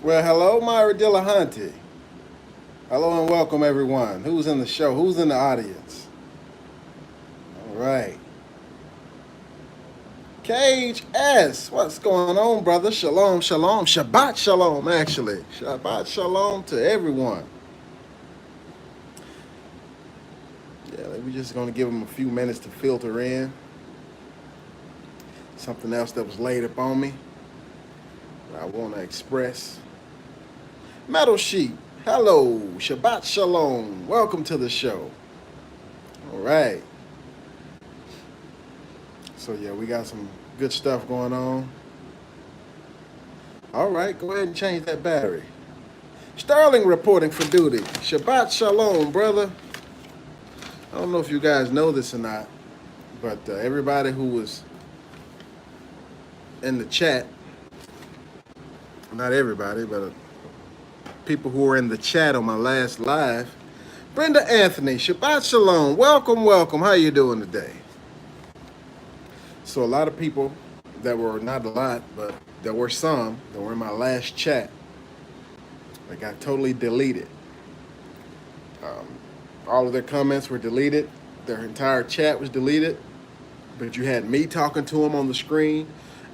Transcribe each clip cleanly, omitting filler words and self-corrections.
Well, hello, Myra Dillahunty. Hello and welcome, everyone. Who's in the show? Who's in the audience? All right. Cage S. What's going on, brother? Shalom, shalom. Shabbat shalom, actually. Shabbat shalom to everyone. Yeah, we're just going to give them a few minutes to filter in. Something else that was laid upon me that I want to express. Metal Sheep. Hello. Shabbat shalom. Welcome to the show. All right. So, yeah, we got some good stuff going on. All right, go ahead and change that battery. Sterling reporting for duty. Shabbat shalom, brother. I don't know if you guys know this or not, but everybody who was in the chat, not everybody, but people who were in the chat on my last live, Brenda Anthony, Shabbat shalom. Welcome, welcome. How you doing today? So a lot of people that were, not a lot, but there were some that were in my last chat that got totally deleted. All of their comments were deleted. Their entire chat was deleted. But you had me talking to them on the screen,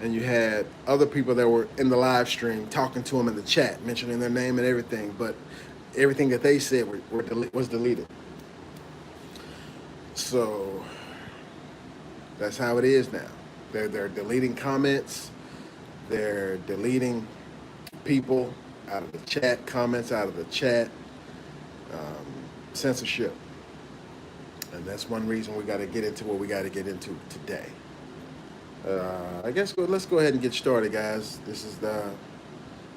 and you had other people that were in the live stream talking to them in the chat, mentioning their name and everything. But everything that they said was deleted. So that's how it is now. They're deleting comments. They're deleting people out of the chat, comments out of the chat. Censorship. And that's one reason we got to get into what we got to get into today. I guess let's go ahead and get started, guys. This is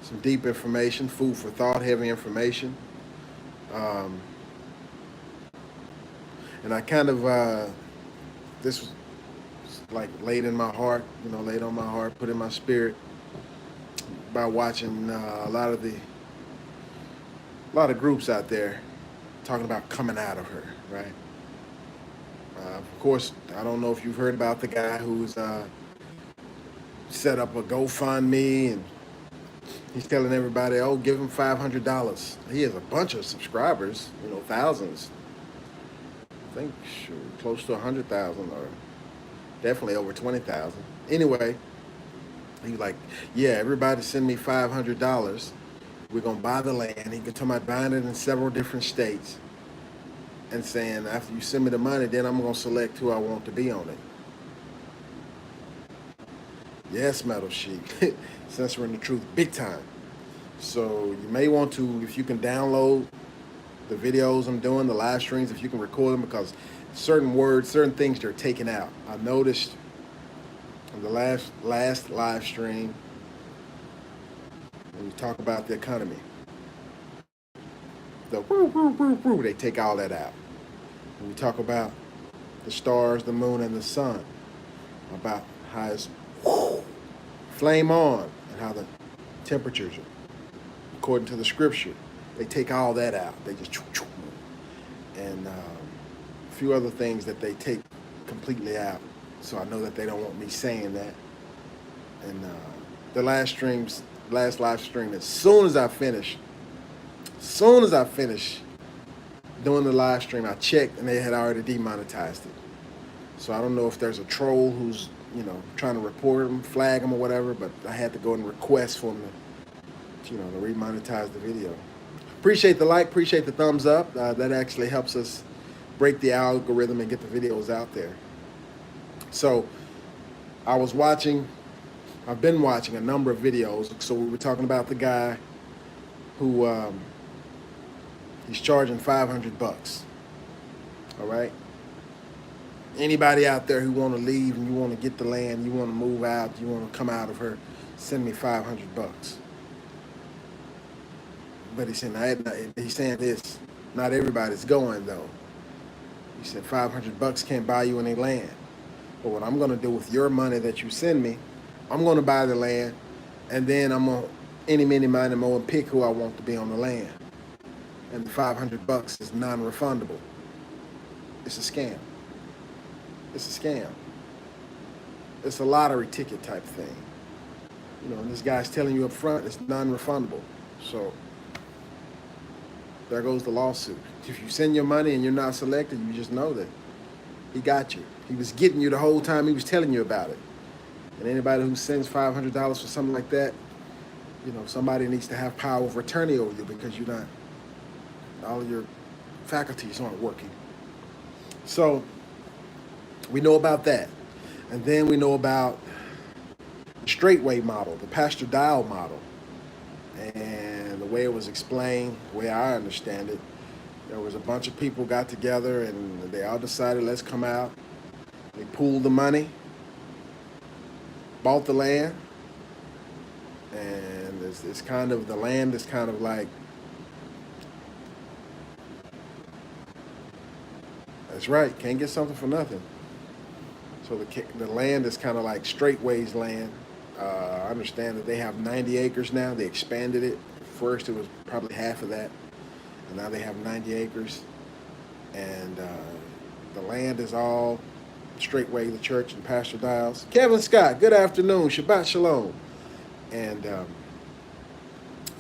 some deep information, food for thought, heavy information. And I kind of, this was like laid in my heart, laid on my heart, put in my spirit by watching a lot of groups out there talking about coming out of her, right? Of course, I don't know if you've heard about the guy who's set up a GoFundMe and he's telling everybody, oh, give him $500. He has a bunch of subscribers, thousands. I think close to 100,000 or definitely over 20,000. Anyway, he's like, yeah, everybody send me $500. We're going to buy the land. He can tell me buying it in several different states and saying, after you send me the money, then I'm going to select who I want to be on it. Yes, Metal Sheep. Censoring the truth big time. So you may want to, if you can download the videos I'm doing, the live streams, if you can record them, because certain words, certain things they're taking out. I noticed in the last live stream, when you talk about the economy, the woo, woo, woo, woo, they take all that out. When we talk about the stars, the moon, and the sun, about how it's flame on, and how the temperatures are, according to the scripture, they take all that out. They just, and a few other things that they take completely out. So I know that they don't want me saying that. And the last live stream, as soon as I finished doing the live stream, I checked and they had already demonetized it. So I don't know if there's a troll who's, trying to report them, flag them or whatever, but I had to go and request for them to remonetize the video. Appreciate the like, appreciate the thumbs up. That actually helps us break the algorithm and get the videos out there. So I've been watching a number of videos. So we were talking about the guy who he's charging $500. All right. Anybody out there who want to leave and you want to get the land, you want to move out, you want to come out of her, send me $500. But he's saying this. Not everybody's going though. He said $500 can't buy you any land. But what I'm going to do with your money that you send me, I'm going to buy the land, and then I'm going to any, mini, miny, mo, and pick who I want to be on the land. And the $500 is non-refundable. It's a scam. It's a scam. It's a lottery ticket type thing. You know, and this guy's telling you up front it's non-refundable. So there goes the lawsuit. If you send your money and you're not selected, you just know that he got you. He was getting you the whole time he was telling you about it. And anybody who sends $500 for something like that, you know, somebody needs to have power of attorney over you because you're not, all of your faculties aren't working. So we know about that. And then we know about the straightway model, the Pastor Dial model. And the way it was explained, the way I understand it, there was a bunch of people got together and they all decided, let's come out. They pooled the money, bought the land, and it's kind of, the land is kind of like, that's right, can't get something for nothing. So the land is kind of like Straightway's land. I understand that they have 90 acres now. They expanded it. First, it was probably half of that, and now they have 90 acres. And the land is all Straightway, the church, and Pastor Dials. Kevin Scott, good afternoon. Shabbat Shalom. And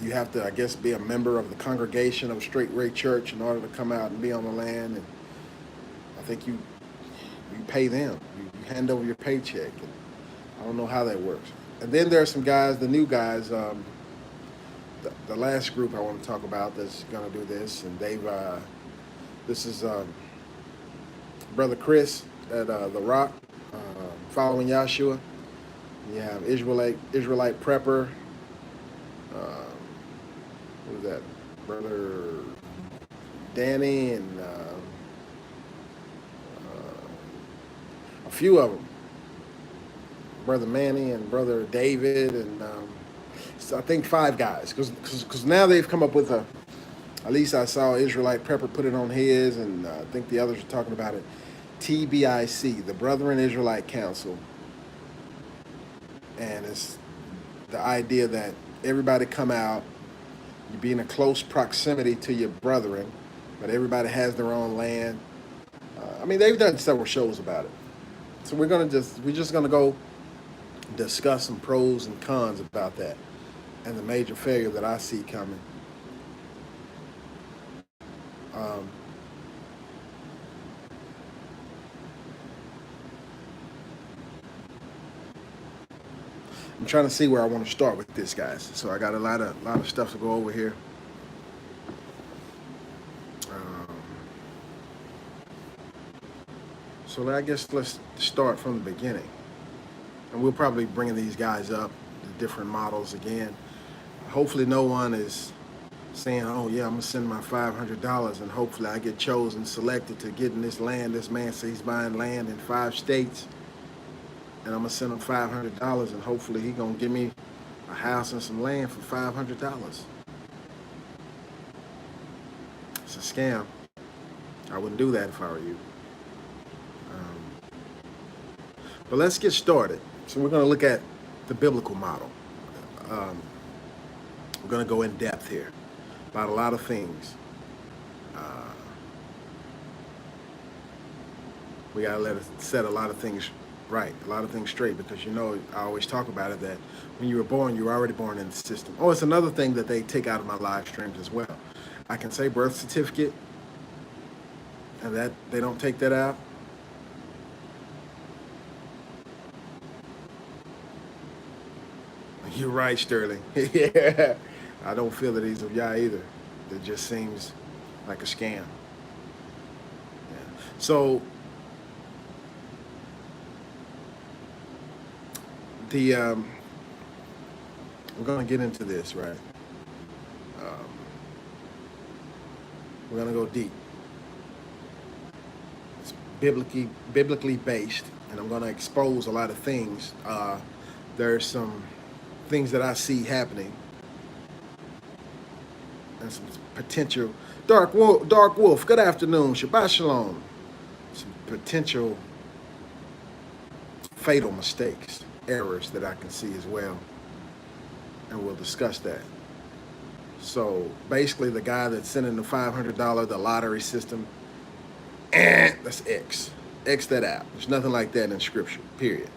you have to, I guess, be a member of the congregation of Straightway Church in order to come out and be on the land. And I think you pay them. You hand over your paycheck. And I don't know how that works. And then there are some guys, the new guys, the last group I want to talk about that's going to do this. And this is Brother Chris at The Rock, following Yahshua. You have Israelite Prepper. What was that? Brother Danny and a few of them. Brother Manny and Brother David, and so I think 5 guys, because now they've come up with at least I saw Israelite Prepper put it on his, and I think the others are talking about it, TBIC, the Brethren Israelite Council. And it's the idea that everybody come out, you be in a close proximity to your brethren, but everybody has their own land. I mean, they've done several shows about it. So we're just gonna go discuss some pros and cons about that and the major failure that I see coming. I'm trying to see where I want to start with this, guys. So I got a lot of stuff to go over here. So I guess let's start from the beginning. And we'll probably bring these guys up, the different models again. Hopefully no one is saying, oh yeah, I'm gonna send my $500 and hopefully I get chosen, selected to get in this land. This man says he's buying land in 5 states and I'm gonna send him $500 and hopefully he's gonna give me a house and some land for $500. It's a scam. I wouldn't do that if I were you. But let's get started. So we're going to look at the biblical model. We're going to go in depth here about a lot of things. We got to set a lot of things right, a lot of things straight, because you know, I always talk about it, that when you were born, you were already born in the system. Oh, it's another thing that they take out of my live streams as well. I can say birth certificate, and that they don't take that out. You're right, Sterling. Yeah, I don't feel that he's of Yah either. It just seems like a scam. Yeah. So we're going to get into this, right? We're going to go deep. It's biblically based, and I'm going to expose a lot of things. There's some things that I see happening, and some potential Dark Wolf. Good afternoon, Shabbat Shalom. Some potential fatal mistakes errors that I can see as well, and we'll discuss that. So basically, the guy that's sending the $500, the lottery system, that's X. X that out. There's nothing like that in Scripture, period.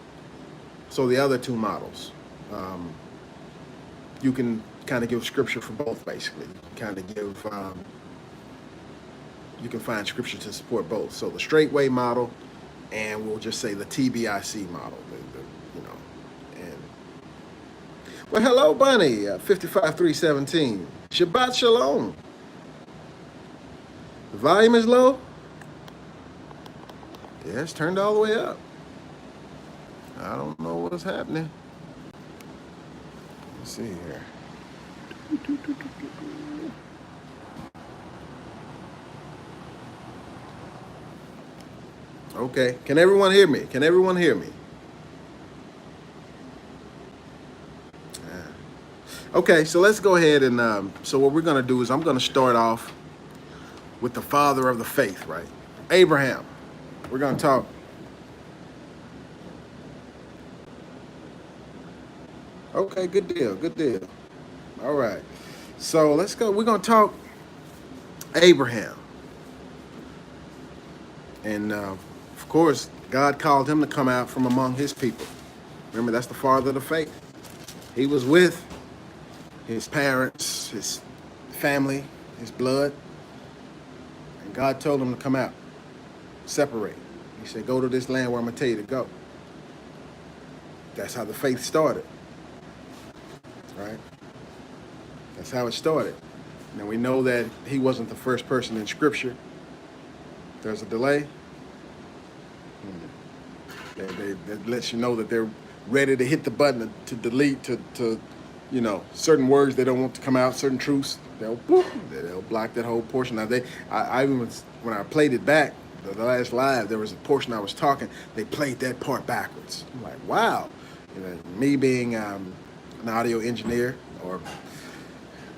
So the other two models, you can kind of give Scripture for both, basically. You can find Scripture to support both. So the straightway model, and we'll just say the TBIC model, and well, hello, Bunny, 55317. Shabbat Shalom. The volume is low. Yeah, it's turned all the way up. I don't know what's happening. Let's see here. Okay, can everyone hear me? Can everyone hear me? Okay, so let's go ahead and, so what we're going to do is I'm going to start off with the father of the faith, right? Abraham. We're going to talk. Okay, good deal, good deal. All right, so let's go. We're going to talk Abraham. And, of course, God called him to come out from among his people. Remember, that's the father of the faith. He was with his parents, his family, his blood. And God told him to come out, separate. He said, go to this land where I'm going to tell you to go. That's how the faith started, right? That's how it started. Now we know that he wasn't the first person in Scripture. There's a delay. That lets you know that they're ready to hit the button to delete, to certain words they don't want to come out, certain truths. They'll block that whole portion. Now I even when I played it back, the last live, there was a portion I was talking. They played that part backwards. I'm like, wow. Me being an audio engineer, or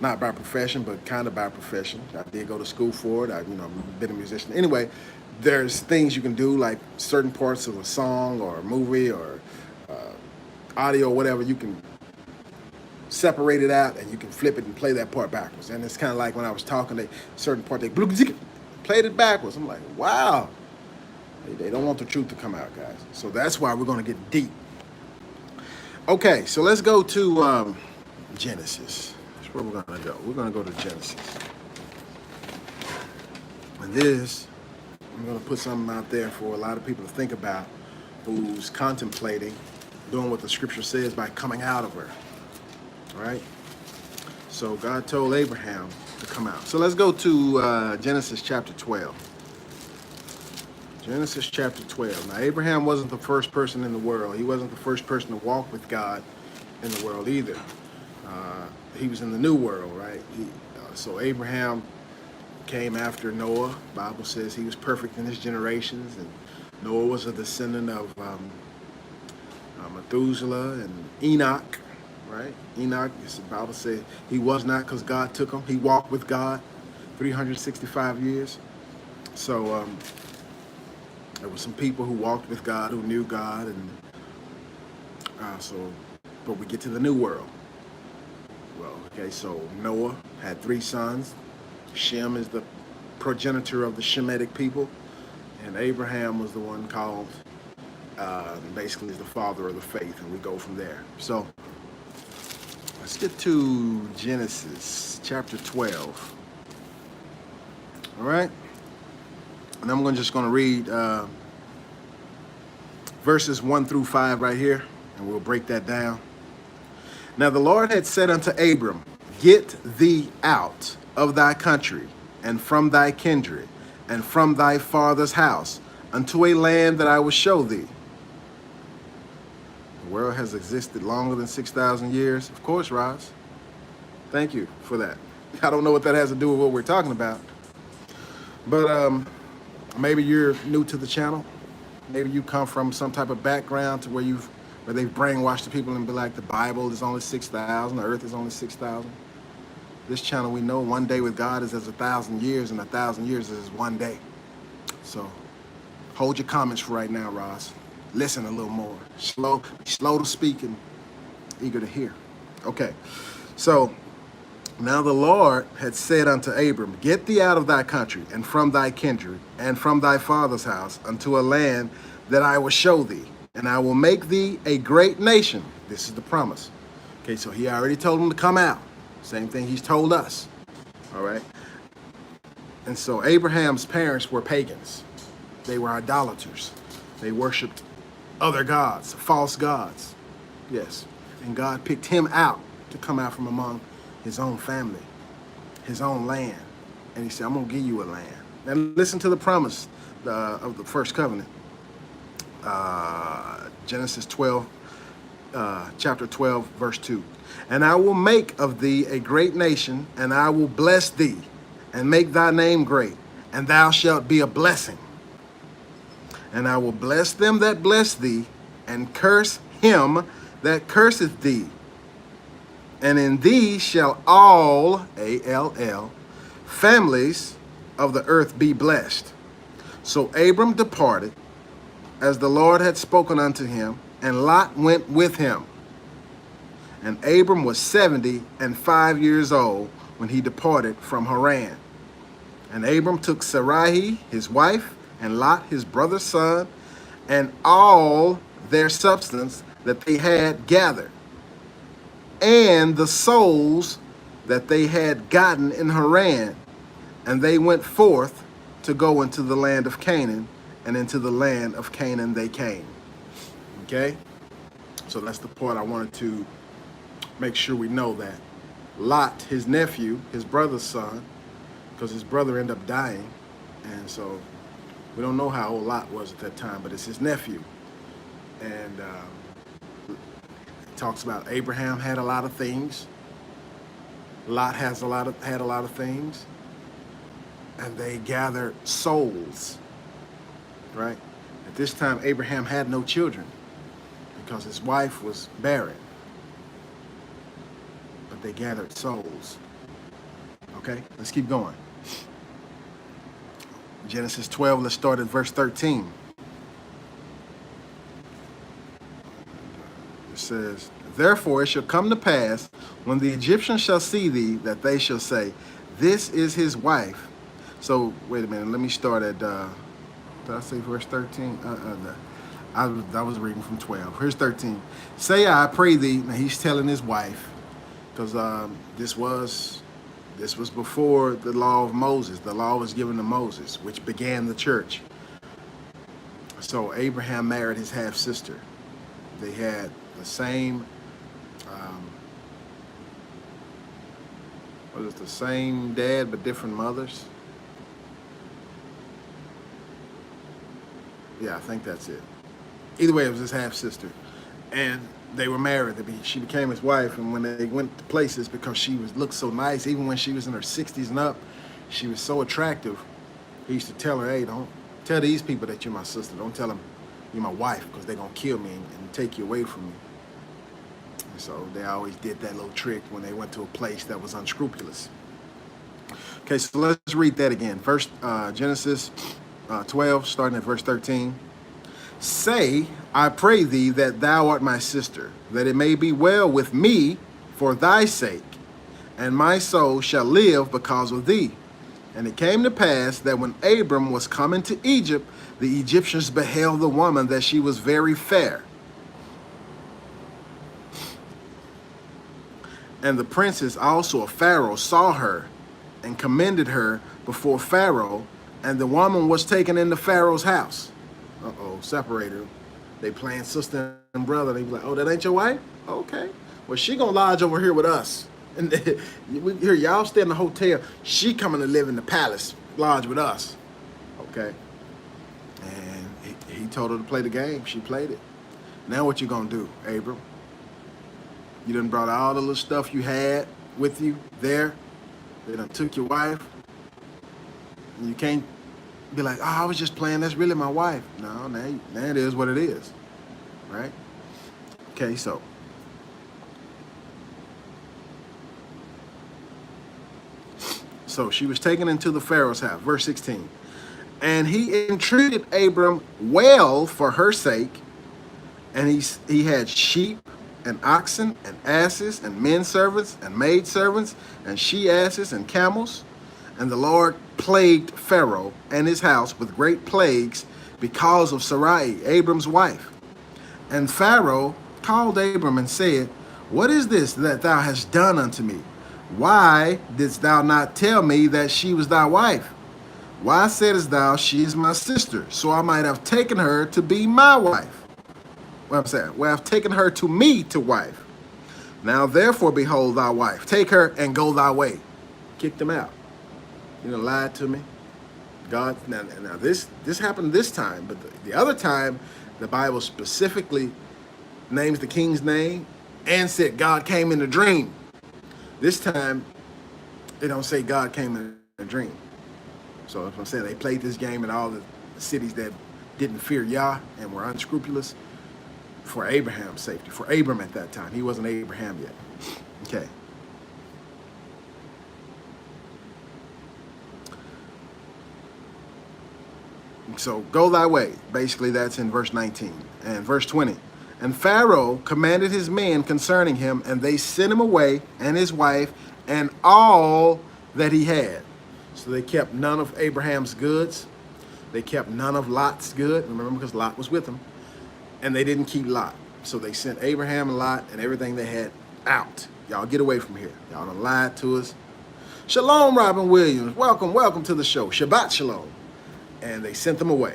not by profession, but kind of by profession. I did go to school for it. I've been a musician. Anyway, there's things you can do, like certain parts of a song or a movie or audio or whatever. You can separate it out and you can flip it and play that part backwards. And it's kind of like when I was talking, certain part they played it backwards. I'm like, wow. They don't want the truth to come out, guys. So that's why we're going to get deep. Okay, so let's go to Genesis. That's where we're going to go. We're going to go to Genesis. And this, I'm going to put something out there for a lot of people to think about, who's contemplating doing what the Scripture says by coming out of her. All right? So God told Abraham to come out. So let's go to Genesis chapter 12. Genesis chapter 12. Now, Abraham wasn't the first person in the world. He wasn't the first person to walk with God in the world either. He was in the new world, right? So Abraham came after Noah. The Bible says he was perfect in his generations, and Noah was a descendant of Methuselah and Enoch, right? Enoch, the Bible says he was not, because God took him. He walked with God 365 years. So there were some people who walked with God, who knew God, and but we get to the new world. Well, okay, so Noah had 3 sons. Shem is the progenitor of the Shemitic people, and Abraham was the one called, basically is the father of the faith, and we go from there. So let's get to Genesis chapter 12. All right? And I'm just going to read verses 1 through 5 right here, and we'll break that down. Now the Lord had said unto Abram, get thee out of thy country, and from thy kindred, and from thy father's house, unto a land that I will show thee. The world has existed longer than 6,000 years. Of course, Roz. Thank you for that. I don't know what that has to do with what we're talking about. But maybe you're new to the channel. Maybe you come from some type of background to where they've brainwashed the people and be like, the Bible is only 6,000, the earth is only 6,000. This channel, we know one day with God is as 1,000 years, and 1,000 years is one day. So hold your comments for right now, Roz. listen a little more. Slow to speak and eager to hear. Okay, so now the Lord had said unto Abram, get thee out of thy country, and from thy kindred, and from thy father's house, unto a land that I will show thee, and I will make thee a great nation. This is the promise. Okay, so he already told him to come out. Same thing he's told us. All right. And so Abraham's parents were pagans. They were idolaters. They worshiped other gods, false gods. Yes. And God picked him out to come out from among his own family, his own land. And he said, I'm going to give you a land. Now listen to the promise of the first covenant. Genesis 12, chapter 12, verse 2. And I will make of thee a great nation, and I will bless thee, and make thy name great, and thou shalt be a blessing. And I will bless them that bless thee, and curse him that curseth thee. And in thee shall all, A-L-L, families of the earth be blessed. So Abram departed, as the Lord had spoken unto him, and Lot went with him. And Abram was 75 years old when he departed from Haran. And Abram took Sarai his wife, and Lot his brother's son, and all their substance that they had gathered, and the souls that they had gotten in Haran. And they went forth to go into the land of Canaan, and into the land of Canaan they came. Okay? So that's the part I wanted to make sure we know, that Lot, his nephew, his brother's son, because his brother ended up dying, and so we don't know how old Lot was at that time, but it's his nephew. And it talks about Abraham had a lot of things. Lot had a lot of things, and they gathered souls. Right? At this time, Abraham had no children because his wife was barren. But they gathered souls. Okay, let's keep going. Genesis 12, let's start at verse 13. It says, therefore it shall come to pass, when the Egyptians shall see thee, that they shall say, this is his wife. So, wait a minute, let me start at, did I say verse 13? I was reading from 12. Here's 13. Say, I pray thee. Now he's telling his wife, because this was before the law of Moses. The law was given to Moses, which began the church. So Abraham married his half-sister. They had the same, the same dad but different mothers? Yeah, I think that's it. Either way, it was his half-sister. And they were married. She became his wife, and when they went to places, because she looked so nice, even when she was in her 60s and up, she was so attractive. He used to tell her, hey, don't tell these people that you're my sister. Don't tell them you're my wife, because they're going to kill me and take you away from me. And so they always did that little trick when they went to a place that was unscrupulous. Okay, so let's read that again. First, Genesis 12, starting at verse 13. Say, I pray thee that thou art my sister, that it may be well with me for thy sake, and my soul shall live because of thee. And it came to pass that when Abram was coming to Egypt, the Egyptians beheld the woman, that she was very fair. And the princes also of Pharaoh saw her, and commended her before Pharaoh, and the woman was taken into Pharaoh's house. Separated. They playing sister and brother. They be like, oh, that ain't your wife? Okay. Well, she gonna lodge over here with us. And we hear y'all stay in the hotel. She coming to live in the palace, lodge with us. Okay. And he told her to play the game. She played it. Now what you gonna do, Abram? You done brought all the little stuff you had with you there. They done took your wife. And you can't be like, oh, I was just playing. That's really my wife. No, now it is what it is. Right? Okay, so. So she was taken into the Pharaoh's house. Verse 16. And he entreated Abram well for her sake, And he had sheep and oxen and asses and men servants and maid servants and she asses and camels. And the Lord plagued Pharaoh and his house with great plagues because of Sarai, Abram's wife. And Pharaoh called Abram and said, What is this that thou hast done unto me? Why didst thou not tell me that she was thy wife? Why saidst thou, She is my sister, so I might have taken her to be my wife? Well, I've taken her to me to wife. Now therefore, behold thy wife. Take her and go thy way. Kicked him out. You know, lied to me. God, now this happened this time, but the other time, the Bible specifically names the king's name and said God came in a dream. This time, they don't say God came in a dream. So as I'm saying, they played this game in all the cities that didn't fear Yah and were unscrupulous for Abraham's safety, for Abram at that time. He wasn't Abraham yet. Okay. So go thy way. Basically, that's in verse 19. And verse 20. And Pharaoh commanded his men concerning him, and they sent him away, and his wife, and all that he had. So they kept none of Abraham's goods. They kept none of Lot's good. Remember, because Lot was with him. And they didn't keep Lot. So they sent Abraham and Lot and everything they had out. Y'all get away from here. Y'all done lied to us. Shalom, Robin Williams. Welcome to the show. Shabbat shalom. And they sent them away.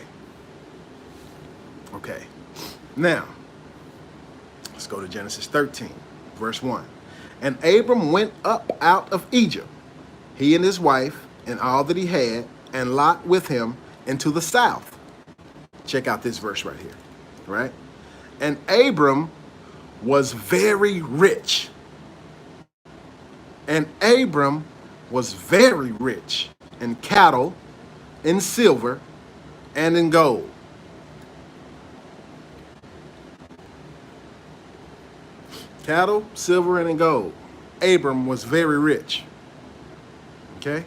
Okay. Now, let's go to Genesis 13, verse 1. And Abram went up out of Egypt, he and his wife, and all that he had, and Lot with him, into the south. Check out this verse right here, right? And Abram was very rich. And Abram was very rich in cattle, in silver, and in gold. Cattle, silver, and in gold. Abram was very rich. Okay?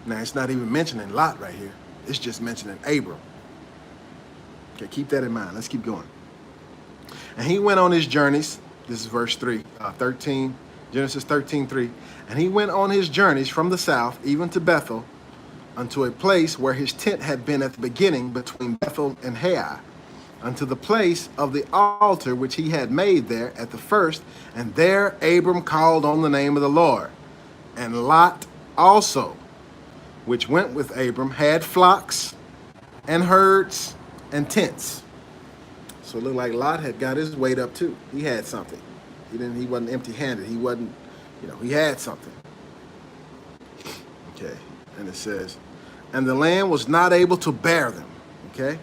Now, it's not even mentioning Lot right here. It's just mentioning Abram. Okay, keep that in mind. Let's keep going. And he went on his journeys. This is verse 13, Genesis 13:3. And he went on his journeys from the south, even to Bethel, unto a place where his tent had been at the beginning between Bethel and Hai, unto the place of the altar which he had made there at the first. And there Abram called on the name of the Lord. And Lot also, which went with Abram, had flocks and herds and tents. So it looked like Lot had got his weight up too. He had something. He wasn't empty-handed. He wasn't, he had something. Okay. And it says, and the land was not able to bear them. Okay.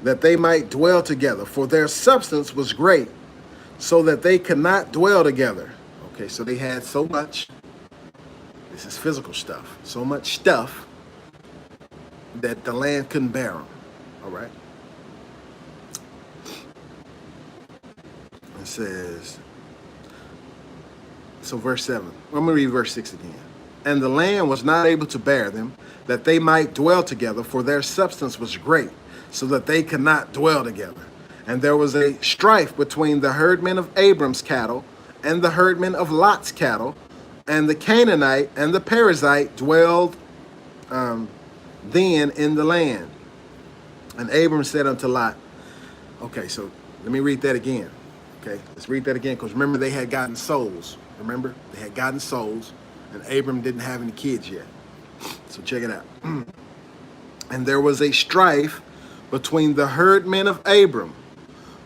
That they might dwell together, for their substance was great, so that they could not dwell together. Okay, so they had so much. This is physical stuff. So much stuff that the land couldn't bear them. All right. It says, so verse 7. I'm going to read verse 6 again. And the land was not able to bear them, that they might dwell together, for their substance was great, so that they could not dwell together. And there was a strife between the herdmen of Abram's cattle and the herdmen of Lot's cattle, and the Canaanite and the Perizzite dwelled then in the land. And Abram said unto Lot, okay, so let me read that again. Okay, let's read that again, because remember, they had gotten souls. Remember, they had gotten souls, and Abram didn't have any kids yet. So check it out. And there was a strife between the herdmen of Abram.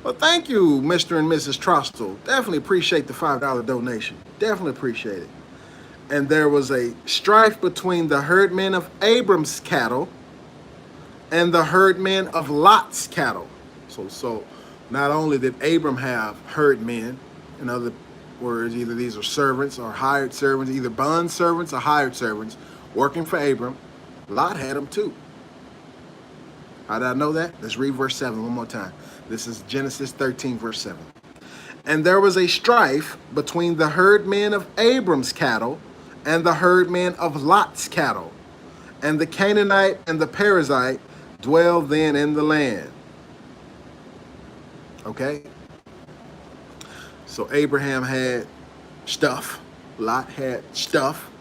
Well, thank you, Mr. and Mrs. Trostel. Definitely appreciate the $5 donation. Definitely appreciate it. And there was a strife between the herdmen of Abram's cattle and the herdmen of Lot's cattle. So not only did Abram have herdmen, in other words, either these are servants or hired servants, either bond servants or hired servants working for Abram, Lot had them too. How did I know that? Let's read verse 7 one more time. This is Genesis 13, verse 7. And there was a strife between the herdmen of Abram's cattle and the herdmen of Lot's cattle. And the Canaanite and the Perizzite dwelled then in the land. Okay? So Abraham had stuff. Lot had stuff.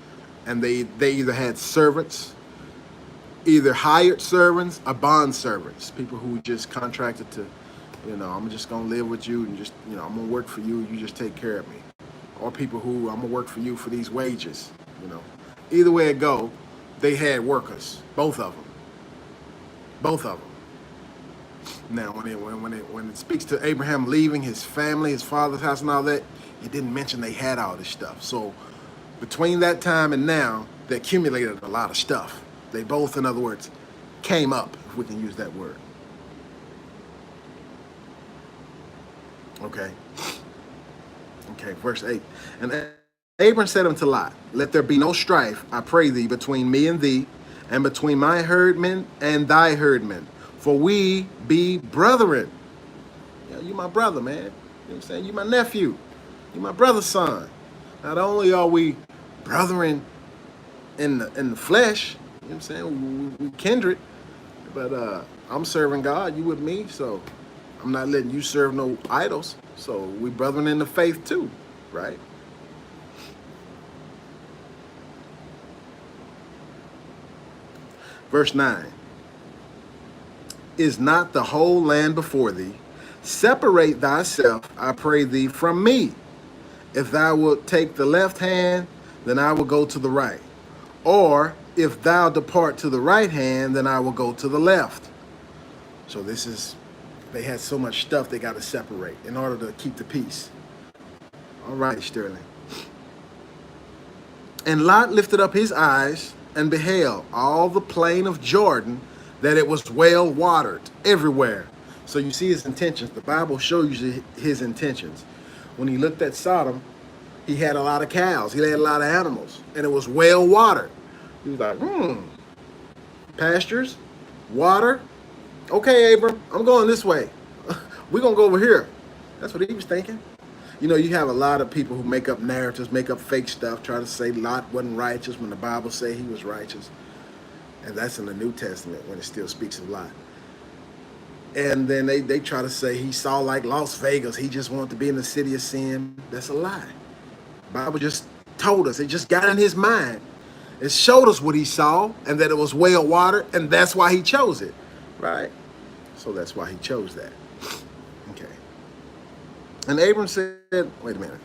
And they either had servants, either hired servants or bond servants, people who just contracted to, I'm just going to live with you and just, I'm going to work for you. You just take care of me. Or people who, I'm going to work for you for these wages, Either way it go, they had workers, both of them. Both of them. Now, when it speaks to Abraham leaving his family, his father's house and all that, it didn't mention they had all this stuff. So between that time and now, they accumulated a lot of stuff. They both, in other words, came up, if we can use that word. Okay. Okay, verse 8. And Abram said unto Lot, let there be no strife, I pray thee, between me and thee, and between my herdmen and thy herdmen, for we be brethren. You my brother, man. You know what I'm saying? You my nephew. You my brother's son. Not only are we brethren in the flesh, you know what I'm saying? We kindred, but I'm serving God, you with me, so I'm not letting you serve no idols. So we brethren in the faith too, right? Verse 9. Is not the whole land before thee? Separate thyself, I pray thee, from me. If thou wilt take the left hand, then I will go to the right. Or if thou depart to the right hand, then I will go to the left. So they had so much stuff they got to separate in order to keep the peace. All right, Sterling. And Lot lifted up his eyes and beheld all the plain of Jordan, that it was well watered everywhere. So you see his intentions. The Bible shows you his intentions. When he looked at Sodom, he had a lot of cows. He had a lot of animals. And it was well watered. He was like, pastures, water. Okay, Abram, I'm going this way. We're going to go over here. That's what he was thinking. You have a lot of people who make up narratives, make up fake stuff, try to say Lot wasn't righteous when the Bible say he was righteous. And that's in the New Testament when it still speaks of Lot. And then they try to say he saw like Las Vegas. He just wanted to be in the city of sin. That's a lie. The Bible just told us. It just got in his mind. It showed us what he saw and that it was well watered. And that's why he chose it. Right? So that's why he chose that. Okay. And Abram said, wait a minute.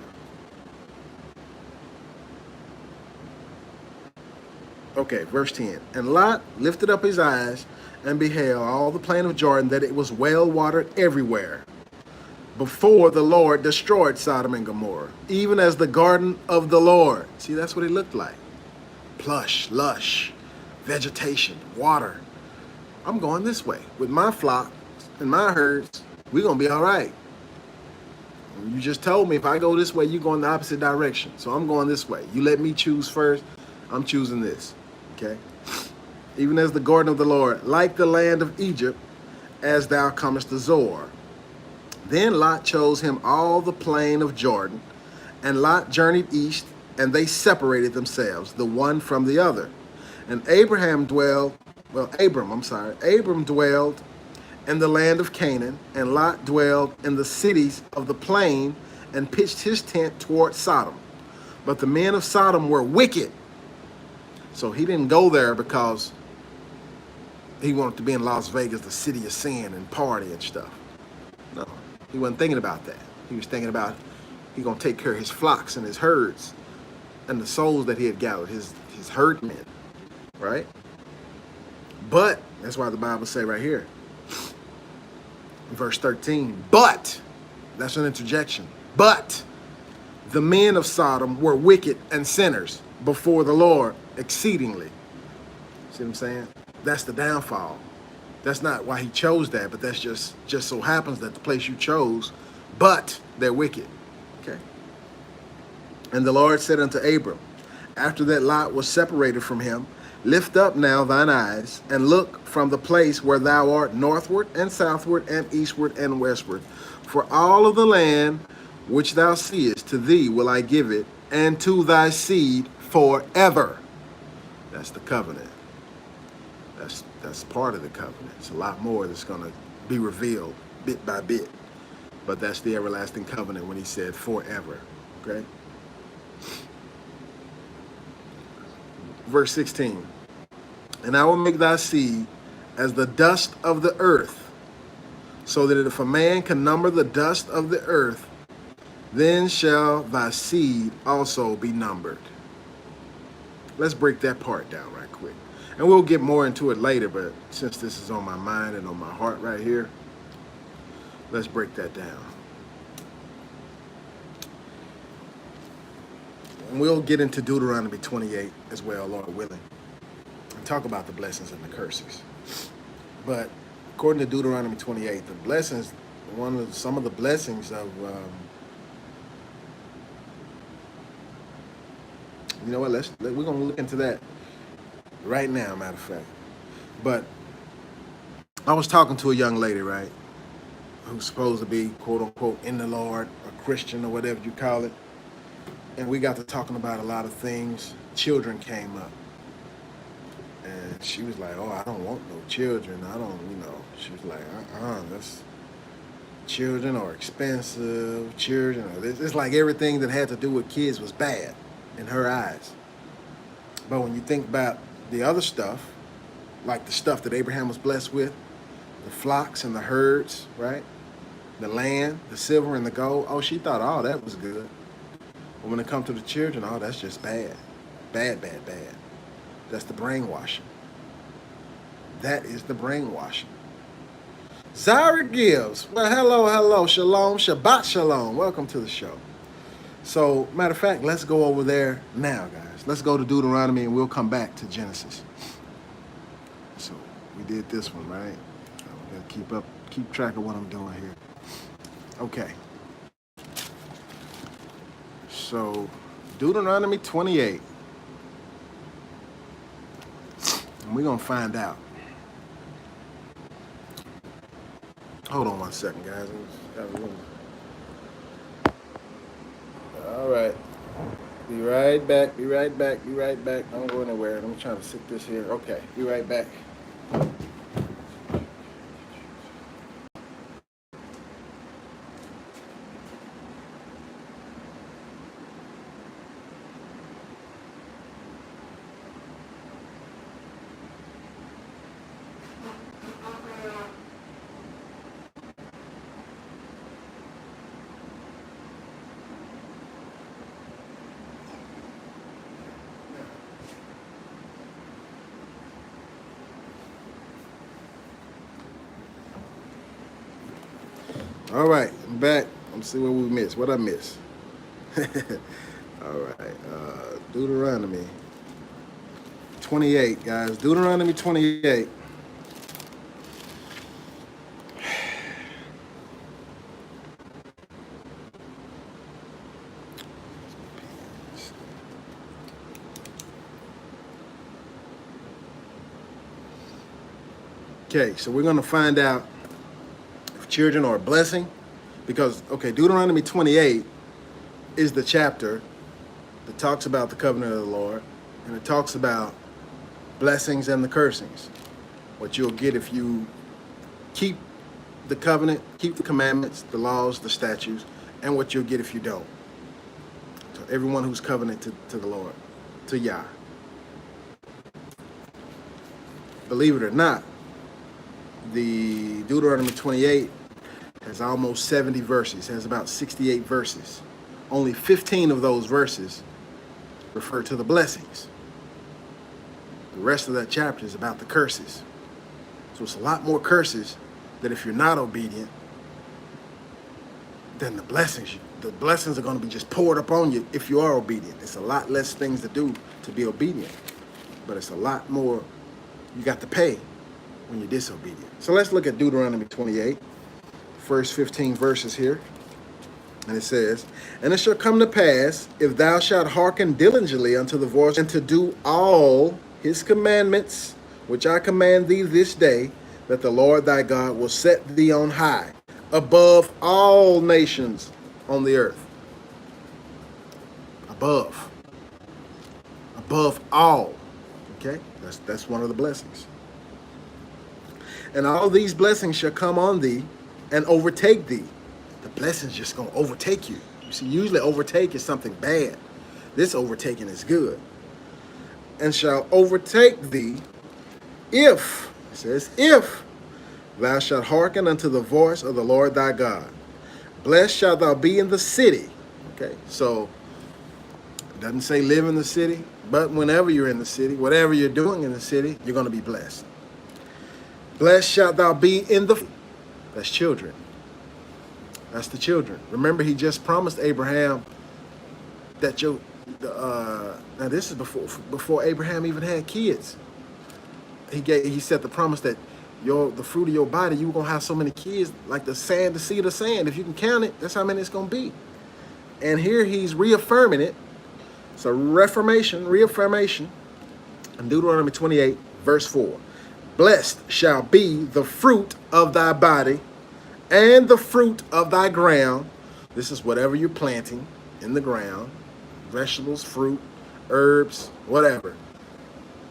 Okay, verse 10. And Lot lifted up his eyes and beheld all the plain of Jordan, that it was well watered everywhere, before the Lord destroyed Sodom and Gomorrah, even as the garden of the Lord. See, that's what it looked like. Plush, lush, vegetation, water. I'm going this way. With my flock and my herds, we're going to be all right. You just told me if I go this way, you go in the opposite direction. So I'm going this way. You let me choose first. I'm choosing this. Okay? Even as the garden of the Lord, like the land of Egypt, as thou comest to Zoar. Then Lot chose him all the plain of Jordan, and Lot journeyed east, and they separated themselves, the one from the other. And Abram dwelled in the land of Canaan, and Lot dwelled in the cities of the plain, and pitched his tent toward Sodom. But the men of Sodom were wicked. So he didn't go there because he wanted to be in Las Vegas, the city of sin, and party and stuff. No, he wasn't thinking about that. He was thinking about he's going to take care of his flocks and his herds and the souls that he had gathered, his herdmen, right? But, that's why the Bible say right here, verse 13, but, that's an interjection, but the men of Sodom were wicked and sinners before the Lord exceedingly. See what I'm saying? That's the downfall. That's not why he chose that, but that's just so happens that the place you chose, but they're wicked. Okay. And the Lord said unto Abram, after that Lot was separated from him, lift up now thine eyes, and look from the place where thou art northward and southward and eastward and westward. For all of the land which thou seest, to thee will I give it, and to thy seed forever. That's the covenant. That's part of the covenant. It's a lot more that's going to be revealed bit by bit. but that's the everlasting covenant when he said forever. Okay? Verse 16. And I will make thy seed as the dust of the earth, so that if a man can number the dust of the earth, then shall thy seed also be numbered. Let's break that part down right quick. And we'll get more into it later, but since this is on my mind and on my heart right here, let's break that down. And we'll get into Deuteronomy 28 as well, Lord willing, and talk about the blessings and the curses. But according to Deuteronomy 28, the blessings, some of the blessings of, you know what, we're going to look into that right now, matter of fact. But I was talking to a young lady, right, who's supposed to be, quote unquote, in the Lord, a Christian or whatever you call it. And we got to talking about a lot of things. Children came up. And she was like, oh, I don't want no children. I don't, she was like, that's, children are expensive. Children are this. It's like everything that had to do with kids was bad in her eyes. But when you think about the other stuff, like the stuff that Abraham was blessed with, the flocks and the herds, right? The land, the silver and the gold, oh, she thought all that was good. But when it comes to the children, oh, that's just bad. Bad, bad, bad. That's the brainwashing. That is the brainwashing. Zara Gibbs. Well, hello, shalom, Shabbat shalom. Welcome to the show. So, matter of fact, let's go over there now, guys. Let's go to Deuteronomy and we'll come back to Genesis. So, we did this one, right? We gotta keep track of what I'm doing here. Okay. So, Deuteronomy 28. And we're going to find out. Hold on one second, guys. All right. Be right back. Don't go anywhere. I'm trying to sit this here. Okay. Be right back. All right, I'm back. Let's see what we missed. What I missed. All right, Deuteronomy 28, guys. Deuteronomy 28. Okay, so we're going to find out if children are a blessing, because, okay, Deuteronomy 28 is the chapter that talks about the covenant of the Lord, and it talks about blessings and the cursings, what you'll get if you keep the covenant, keep the commandments, the laws, the statutes, and what you'll get if you don't. So everyone who's covenanted to the Lord, to Yah. Believe it or not, the Deuteronomy 28 has almost 70 verses, has about 68 verses. Only 15 of those verses refer to the blessings. The rest of that chapter is about the curses. So it's a lot more curses that if you're not obedient, then the blessings are going to be just poured upon you if you are obedient. It's a lot less things to do to be obedient, but it's a lot more you got to pay when you're disobedient. So let's look at Deuteronomy 28, first 15 verses here. And it says, and it shall come to pass, if thou shalt hearken diligently unto the voice, and to do all his commandments, which I command thee this day, that the Lord thy God will set thee on high, above all nations on the earth. Above all. Okay? That's one of the blessings. And all these blessings shall come on thee and overtake thee, the blessing's just going to overtake you. You see, usually overtake is something bad. This overtaking is good. And shall overtake thee if, it says, if thou shalt hearken unto the voice of the Lord thy God. Blessed shalt thou be in the city. Okay, so it doesn't say live in the city, but whenever you're in the city, whatever you're doing in the city, you're going to be blessed. Blessed shalt thou be in the, that's children. That's the children. Remember, he just promised Abraham that now this is before Abraham even had kids. He said the promise that the fruit of your body, you're gonna have so many kids like the sand, the seed of sand. If you can count it, that's how many it's gonna be. And here he's reaffirming it. So reaffirmation in Deuteronomy 28, verse 4. Blessed shall be the fruit of thy body and the fruit of thy ground. This is whatever you're planting in the ground, vegetables, fruit, herbs, whatever.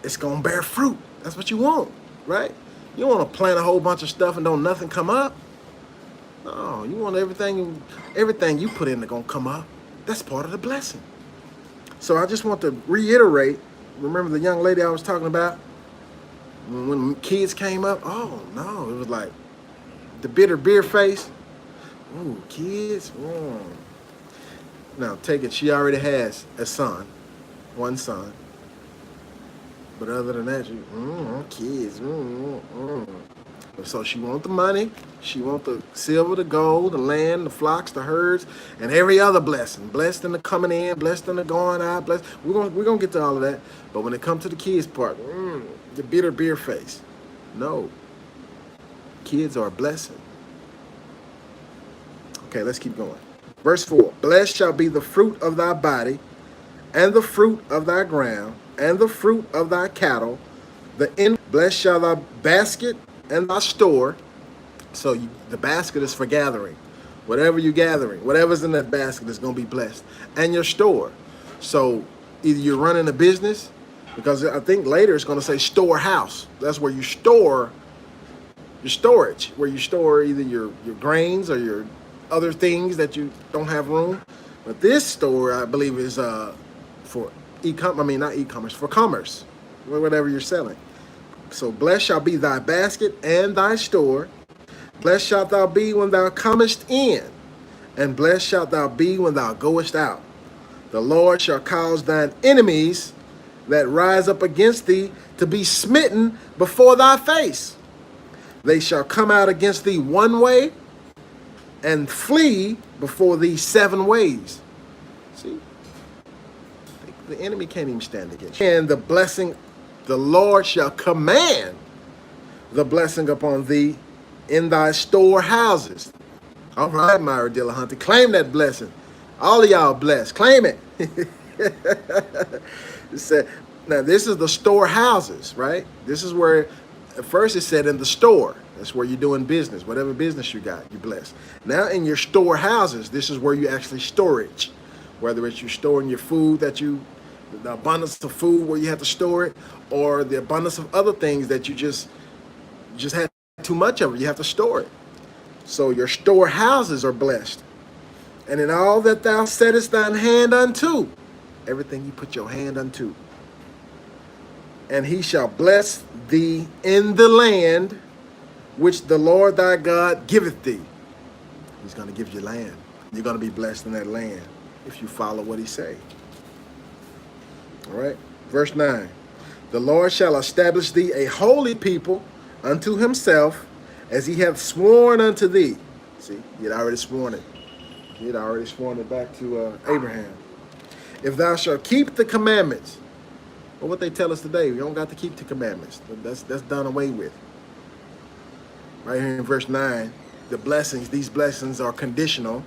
It's going to bear fruit. That's what you want, right? You don't want to plant a whole bunch of stuff and don't nothing come up. No, you want everything you put in is going to come up. That's part of the blessing. So I just want to reiterate, remember the young lady I was talking about? When kids came up, oh no, it was like the bitter beer face. Ooh, kids. Now take it, she already has a son, one son. But other than that, kids. So she want the money, she want the silver, the gold, the land, the flocks, the herds, and every other blessing. Blessed in the coming in, blessed in the going out, blessed. We're gonna get to all of that. But when it comes to the kids part, the bitter beer face. No. Kids are a blessing. Okay, let's keep going. Verse 4. Blessed shall be the fruit of thy body, and the fruit of thy ground, and the fruit of thy cattle. Blessed shall thy basket and thy store. So the basket is for gathering. Whatever you're gathering, whatever's in that basket is going to be blessed. And your store. So either you're running a business, because I think later it's going to say storehouse. That's where you store your storage, where you store either your grains or your other things that you don't have room. But this store, I believe, is for for commerce, whatever you're selling. So blessed shall be thy basket and thy store. Blessed shalt thou be when thou comest in, and blessed shalt thou be when thou goest out. The Lord shall cause thine enemies that rise up against thee to be smitten before thy face. They shall come out against thee one way and flee before thee 7 ways. See? The enemy can't even stand against you. And the blessing, the Lord shall command the blessing upon thee in thy storehouses. All right, Myra Dillahunty, claim that blessing. All of y'all blessed. Claim it. It said, now this is the storehouses, right? This is where, at first it said in the store. That's where you're doing business. Whatever business you got, you're blessed. Now in your storehouses, this is where you actually storage. Whether it's you storing your food the abundance of food where you have to store it, or the abundance of other things that you just had too much of it, you have to store it. So your storehouses are blessed. And in all that thou settest thine hand unto, everything you put your hand unto. And he shall bless thee in the land which the Lord thy God giveth thee. He's going to give you land. You're going to be blessed in that land if you follow what he say. All right. Verse 9. The Lord shall establish thee a holy people unto himself, as he hath sworn unto thee. See, he had already sworn it. He had already sworn it back to Abraham. If thou shalt keep the commandments. Well, what they tell us today, we don't got to keep the commandments. That's done away with. Right here in verse 9, the blessings, these blessings are conditional.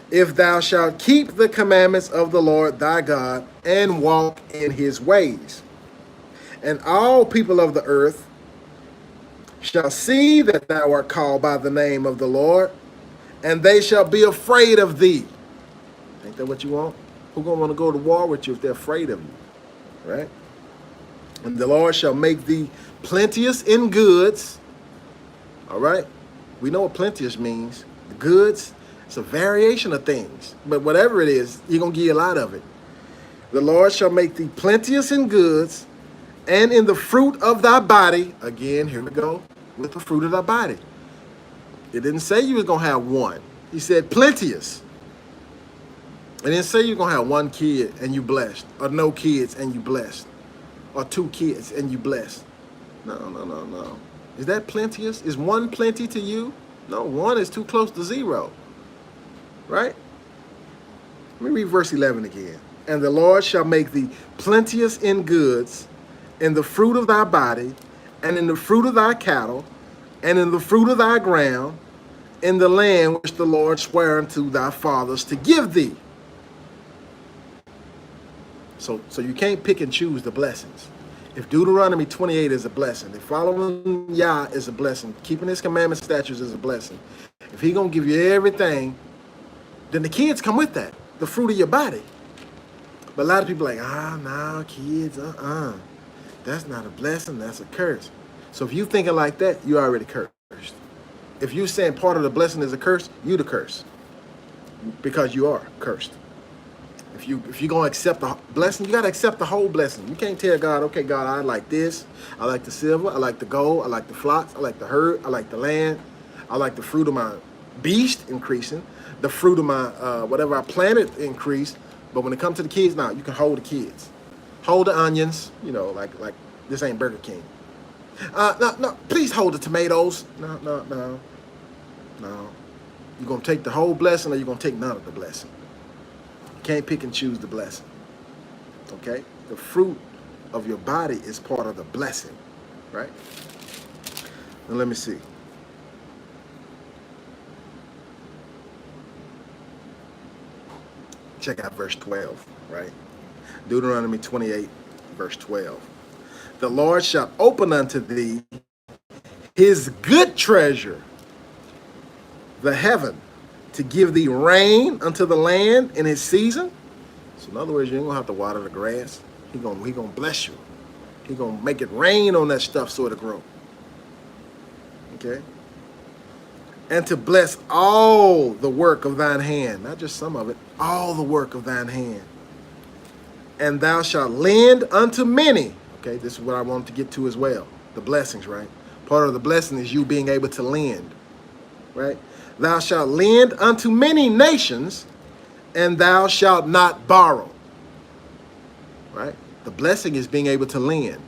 If thou shalt keep the commandments of the Lord thy God and walk in his ways. And all people of the earth shall see that thou art called by the name of the Lord, and they shall be afraid of thee. Ain't that what you want? Who's going to want to go to war with you if they're afraid of you? Right? And the Lord shall make thee plenteous in goods. All right? We know what plenteous means. The goods It's a variation of things. But whatever it is, He's going to give you a lot of it. The Lord shall make thee plenteous in goods and in the fruit of thy body. Again, here we go with the fruit of thy body. It didn't say you was going to have one. He said plenteous. It didn't say you're going to have one kid and you blessed, or no kids and you blessed, or 2 kids and you blessed. No. Is that plenteous? Is one plenty to you? No, 1 is too close to 0. Right? Let me read verse 11 again. And the Lord shall make thee plenteous in goods, in the fruit of thy body, and in the fruit of thy cattle, and in the fruit of thy ground, in the land which the Lord sware unto thy fathers to give thee. So you can't pick and choose the blessings. If Deuteronomy 28 is a blessing, if following Yah is a blessing, keeping his commandments, statutes is a blessing, if he going to give you everything, then the kids come with that, the fruit of your body. But a lot of people are like, no, kids, that's not a blessing, that's a curse. So if you thinking like that, you already cursed. If you saying part of the blessing is a curse, you the curse. Because you are cursed. If you're going to accept the blessing, you got to accept the whole blessing. You can't tell God, okay, God, I like this. I like the silver. I like the gold. I like the flocks. I like the herd. I like the land. I like the fruit of my beast increasing. The fruit of my, whatever I planted increase. But when it comes to the kids, now you can hold the kids. Hold the onions, like this ain't Burger King. No, please hold the tomatoes. No. You're going to take the whole blessing or you're going to take none of the blessing. Can't pick and choose the blessing. Okay? The fruit of your body is part of the blessing. Right? Now let me see. Check out verse 12. Right? Deuteronomy 28, verse 12. The Lord shall open unto thee his good treasure, the heaven, to give thee rain unto the land in his season. So in other words, you ain't gonna have to water the grass. He gonna bless you. He gonna make it rain on that stuff so it'll grow. Okay? And to bless all the work of thine hand, not just some of it, all the work of thine hand. And thou shalt lend unto many. Okay, this is what I wanted to get to as well. The blessings, right? Part of the blessing is you being able to lend. Right? Thou shalt lend unto many nations, and thou shalt not borrow. Right? The blessing is being able to lend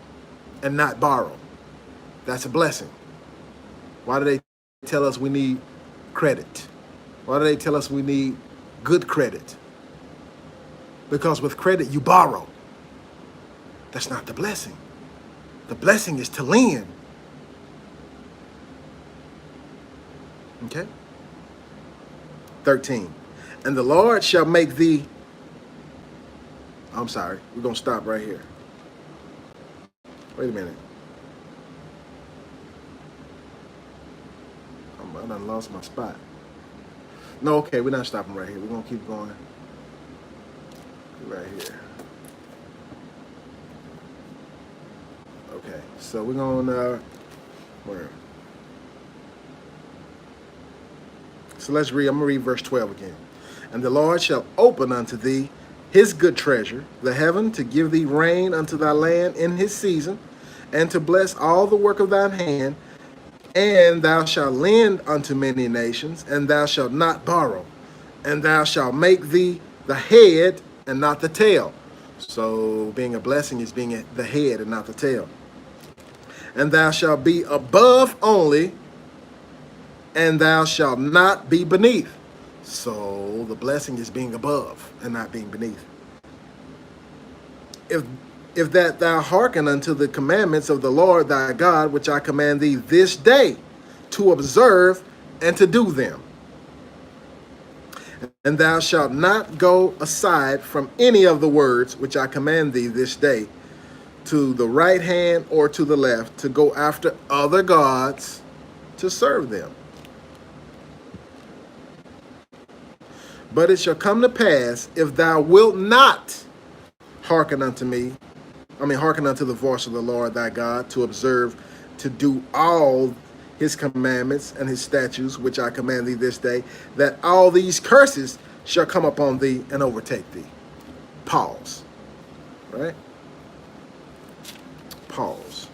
and not borrow. That's a blessing. Why do they tell us we need credit? Why do they tell us we need good credit? Because with credit, you borrow. That's not the blessing. The blessing is to lend. Okay? 13. And the Lord shall make thee... I'm sorry. We're going to stop right here. Wait a minute. I done lost my spot. No, okay. We're not stopping right here. We're going to keep going. Right here. Okay. So we're going to... where? So let's read. I'm going to read verse 12 again. And the Lord shall open unto thee his good treasure, the heaven, to give thee rain unto thy land in his season, and to bless all the work of thine hand. And thou shalt lend unto many nations, and thou shalt not borrow. And thou shalt make thee the head and not the tail. So being a blessing is being the head and not the tail. And thou shalt be above only, and thou shalt not be beneath. So the blessing is being above and not being beneath. If that thou hearken unto the commandments of the Lord thy God, which I command thee this day, to observe and to do them. And thou shalt not go aside from any of the words which I command thee this day, to the right hand or to the left, to go after other gods to serve them. But it shall come to pass, if thou wilt not hearken unto hearken unto the voice of the Lord thy God, to observe, to do all his commandments and his statutes, which I command thee this day, that all these curses shall come upon thee and overtake thee. Pause. Right? Pause.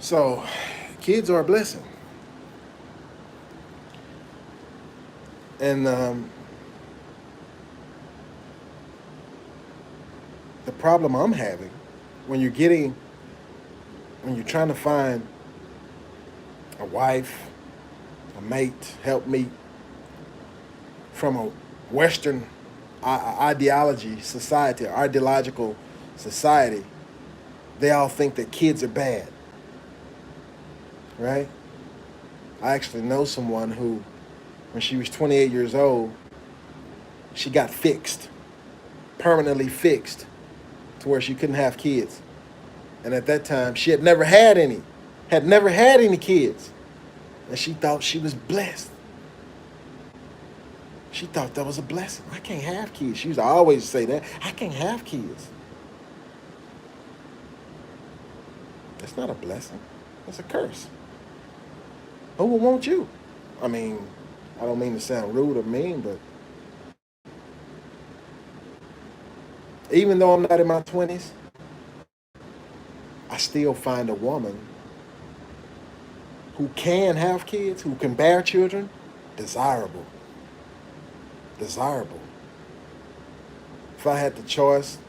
So, kids are a blessing. And the problem I'm having when you're trying to find a wife, a mate, helpmeet from a Western ideological society, they all think that kids are bad, right? I actually know someone who, when she was 28 years old, she got fixed, permanently fixed, to where she couldn't have kids. And at that time, she had never had any kids. And she thought she was blessed. She thought that was a blessing. I can't have kids. She used to always say that. I can't have kids. That's not a blessing. That's a curse. Who would want you? I mean, I don't mean to sound rude or mean, but even though I'm not in my 20s, I still find a woman who can have kids, who can bear children, desirable. Desirable. If I had the choice to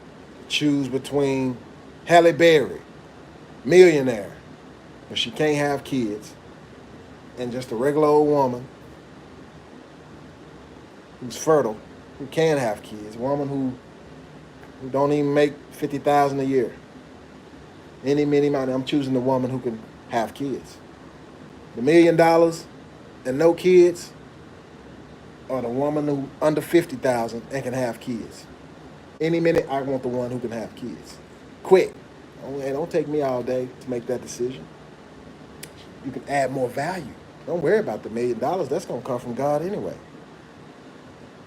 choose between Halle Berry, millionaire, but she can't have kids, and just a regular old woman who's fertile, who can have kids, a woman who don't even make $50,000 a year. Any money, I'm choosing the woman who can have kids. The $1 million and no kids, or the woman who under 50,000 and can have kids. Any minute, I want the one who can have kids. Quick. It don't take me all day to make that decision. You can add more value. Don't worry about the $1 million. That's going to come from God anyway.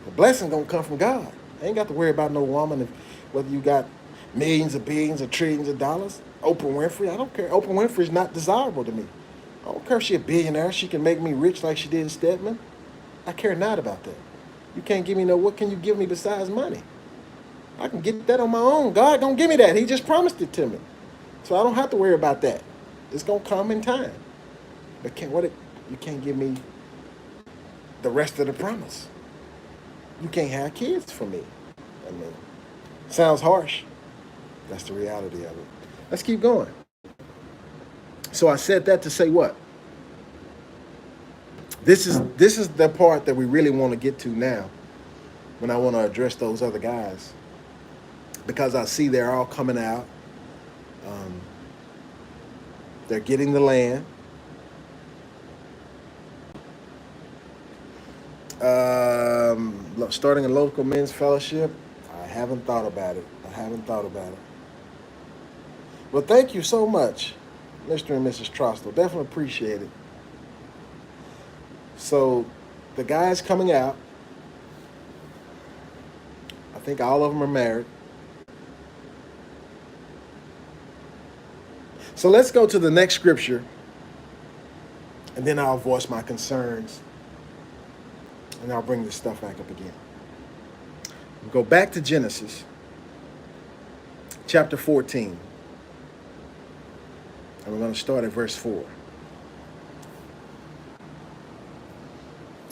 The blessing going to come from God. I ain't got to worry about no woman, whether you got millions or billions or trillions of dollars. Oprah Winfrey, I don't care. Oprah Winfrey's not desirable to me. I don't care if she's a billionaire. She can make me rich like she did in Stedman. I care not about that. You can't give me what can you give me besides money? I can get that on my own. God don't give me that. He just promised it to me. So I don't have to worry about that. It's going to come in time. But you can't give me the rest of the promise. You can't have kids for me. I mean, sounds harsh. That's the reality of it. Let's keep going. So I said that to say what? This is the part that we really want to get to now, when I want to address those other guys, because I see they're all coming out. They're getting the land. Starting a local men's fellowship. I haven't thought about it. Well, thank you so much, Mr. and Mrs. Trostel. Definitely appreciate it. So the guys coming out, I think all of them are married. So let's go to the next scripture, and then I'll voice my concerns, and I'll bring this stuff back up again. We'll go back to Genesis, chapter 14, and we're going to start at verse 4.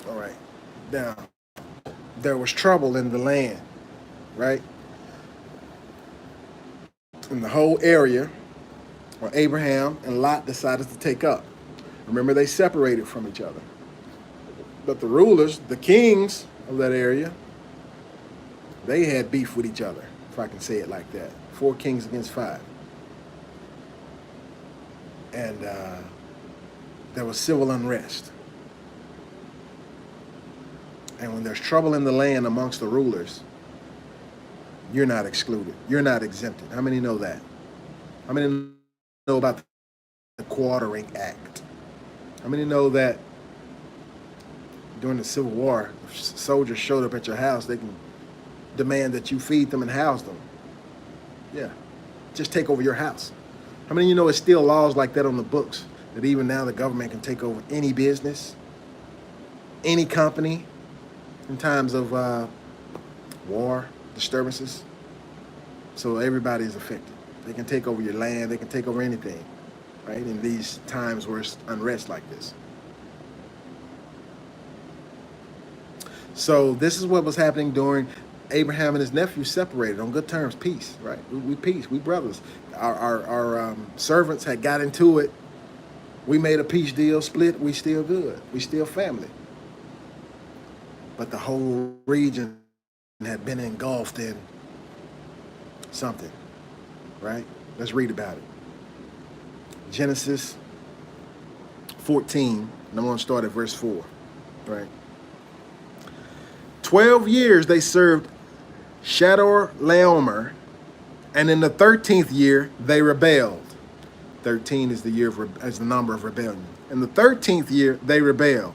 All right. Now, there was trouble in the land, right? In the whole area where Abraham and Lot decided to take up. Remember, they separated from each other. But the rulers, the kings of that area, they had beef with each other, if I can say it like that. 4 kings against 5. And there was civil unrest. And when there's trouble in the land amongst the rulers, you're not excluded. You're not exempted. How many know that? How many know about the Quartering Act? How many know that during the Civil War, if soldiers showed up at your house, they can demand that you feed them and house them? Yeah. just take over your house. How many of you know it's still laws like that on the books, that even now the government can take over any business, any company in times of war, disturbances? So everybody is affected. They can take over your land. They can take over anything, right? In these times where it's unrest like this. So this is what was happening during Abraham and his nephew separated on good terms, peace, right? We peace, we brothers. Our servants had got into it. We made a peace deal, split. We still good. We still family. But the whole region had been engulfed in something, right? Let's read about it. Genesis 14, and I'm going to start at verse 4, right? 12 years they served Chedorlaomer, and in the 13th year they rebelled. 13 is the number of rebellion. In the 13th year they rebelled.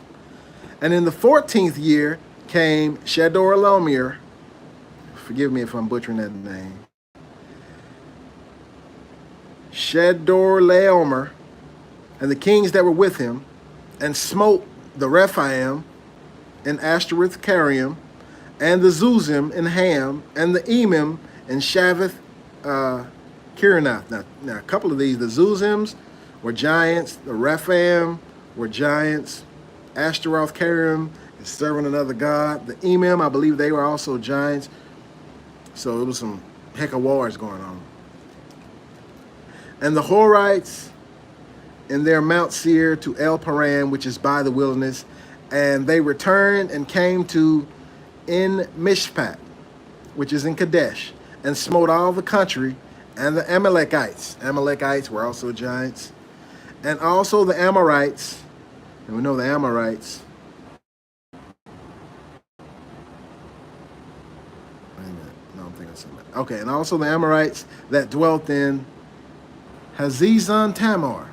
And in the 14th year came Chedorlaomer, forgive me if I'm butchering that name, Chedorlaomer, and the kings that were with him, and smote the Rephaim in Ashtoreth Carim, and the Zuzim in Ham, and the Emim in Shaveth Kirinath. Now, a couple of these, the Zuzims were giants, the Rephaim were giants, Ashtaroth Carim is serving another god. The Emim, I believe they were also giants. So it was some heck of wars going on. And the Horites in their Mount Seir to El Paran, which is by the wilderness, and they returned and came to En Mishpat, which is in Kadesh, and smote all the country, and the Amalekites. Amalekites were also giants, and also the Amorites, and we know the Amorites. Wait a minute. No, I'm thinking of something. Okay, and also the Amorites that dwelt in Hazezon Tamar.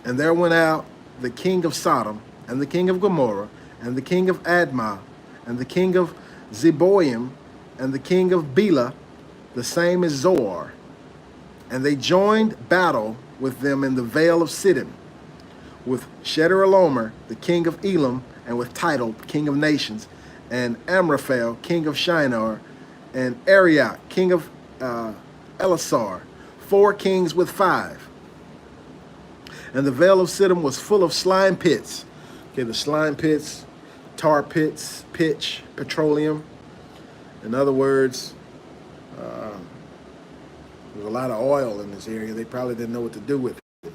And there went out the king of Sodom, and the king of Gomorrah, and the king of Admah, and the king of Zeboim, and the king of Bela, the same as Zoar. And they joined battle with them in the vale of Siddim, with Chedorlaomer, the king of Elam, and with Tidal, king of nations, and Amraphel, king of Shinar, and Arioch, king of Elasar, 4 kings with 5. And the vale of Siddim was full of slime pits. Okay, the slime pits, tar pits, pitch, petroleum. In other words, there was a lot of oil in this area. They probably didn't know what to do with it. It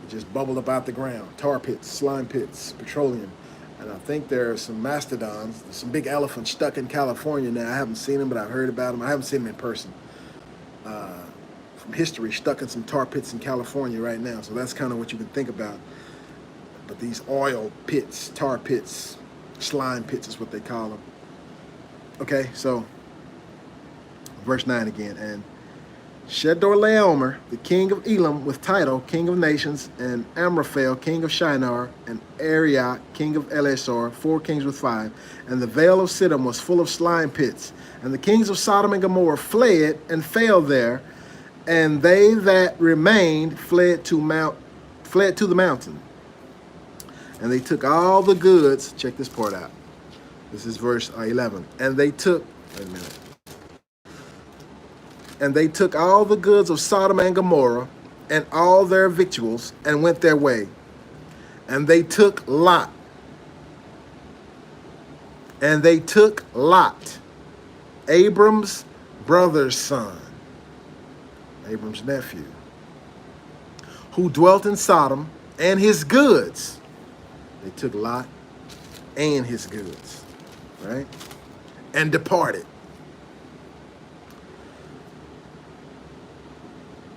just bubbled up out the ground. Tar pits, slime pits, petroleum. And I think there are some mastodons, some big elephants stuck in California now. I haven't seen them, but I've heard about them. I haven't seen them in person. From history, stuck in some tar pits in California right now. So that's kind of what you can think about. But these oil pits, tar pits, slime pits is what they call them. Okay, so verse 9 again. And Chedorlaomer, the king of Elam, with Tidal, king of nations, and Amraphel, king of Shinar, and Arioch, king of Elasar, 4 kings with 5. And the vale of Siddim was full of slime pits. And the kings of Sodom and Gomorrah fled and fell there, and they that remained fled to the mountain. And they took all the goods. Check this part out. This is verse 11. And they took, wait a minute. And they took all the goods of Sodom and Gomorrah and all their victuals and went their way. And they took Lot. And they took Lot, Abram's brother's son, Abram's nephew, who dwelt in Sodom, and his goods. They took Lot and his goods, right? And departed.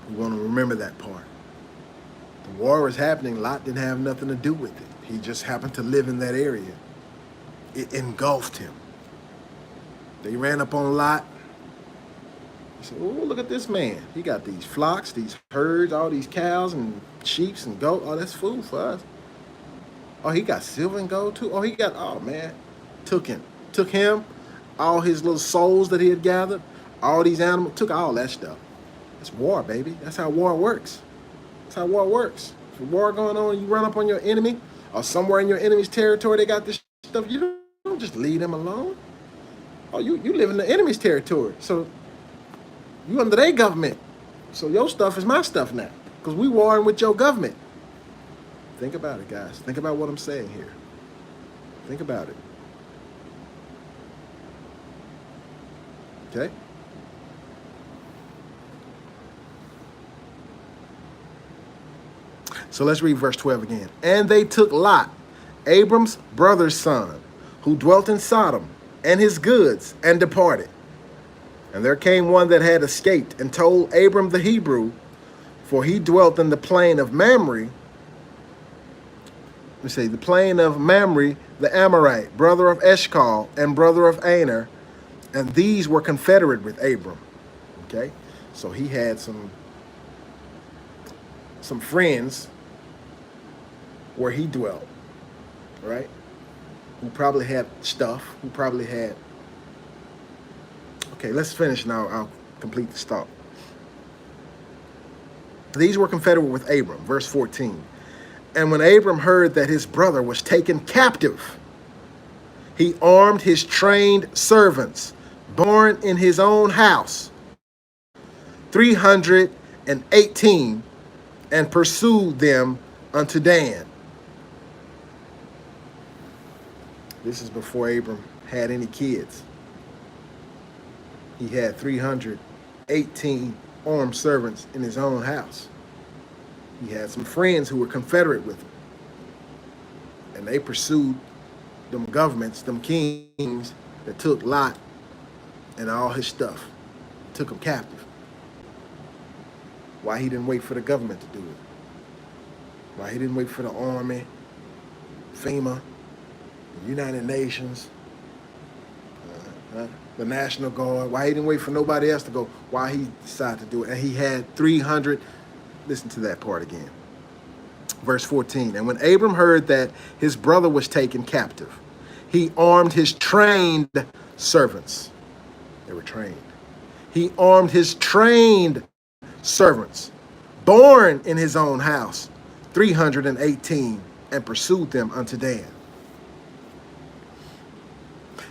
We want to remember that part. The war was happening. Lot didn't have nothing to do with it. He just happened to live in that area. It engulfed him. They ran up on Lot. He said, oh, look at this man. He got these flocks, these herds, all these cows and sheep and goats. Oh, that's food for us. Oh, he got silver and gold too. Oh, he got, oh man. Took him, all his little souls that he had gathered, All these animals, took all that stuff. It's war, baby. That's how war works. That's how war works. If a war going on, you run up on your enemy, or somewhere in your enemy's territory, they got this stuff. You don't just leave them alone. Oh, you live in the enemy's territory. So you under their government. So your stuff is my stuff now. Because we warring with your government. Think about it, guys. Think about what I'm saying here. Think about it. Okay? So let's read verse 12 again. And they took Lot, Abram's brother's son, who dwelt in Sodom, and his goods, and departed. And there came one that had escaped, and told Abram the Hebrew, for he dwelt in the plain of Mamre. Let's say the plain of Mamre, the Amorite, brother of Eshcol, and brother of Aner, and these were confederate with Abram. Okay, so he had some friends where he dwelt, right? Who probably had stuff, who probably had... Okay, let's finish now. I'll complete the thought. These were confederate with Abram, verse 14. And when Abram heard that his brother was taken captive, he armed his trained servants, born in his own house, 318, and pursued them unto Dan. This is before Abram had any kids. He had 318 armed servants in his own house. He had some friends who were confederate with him. And they pursued them governments, them kings that took Lot and all his stuff, took him captive. Why he didn't wait for the government to do it? Why he didn't wait for the army, FEMA, the United Nations, the National Guard? Why he didn't wait for nobody else to go? Why he decided to do it? And he had 300. Listen to that part again. Verse 14. And when Abram heard that his brother was taken captive, he armed his trained servants. They were trained. He armed his trained servants, born in his own house, 318, and pursued them unto Dan.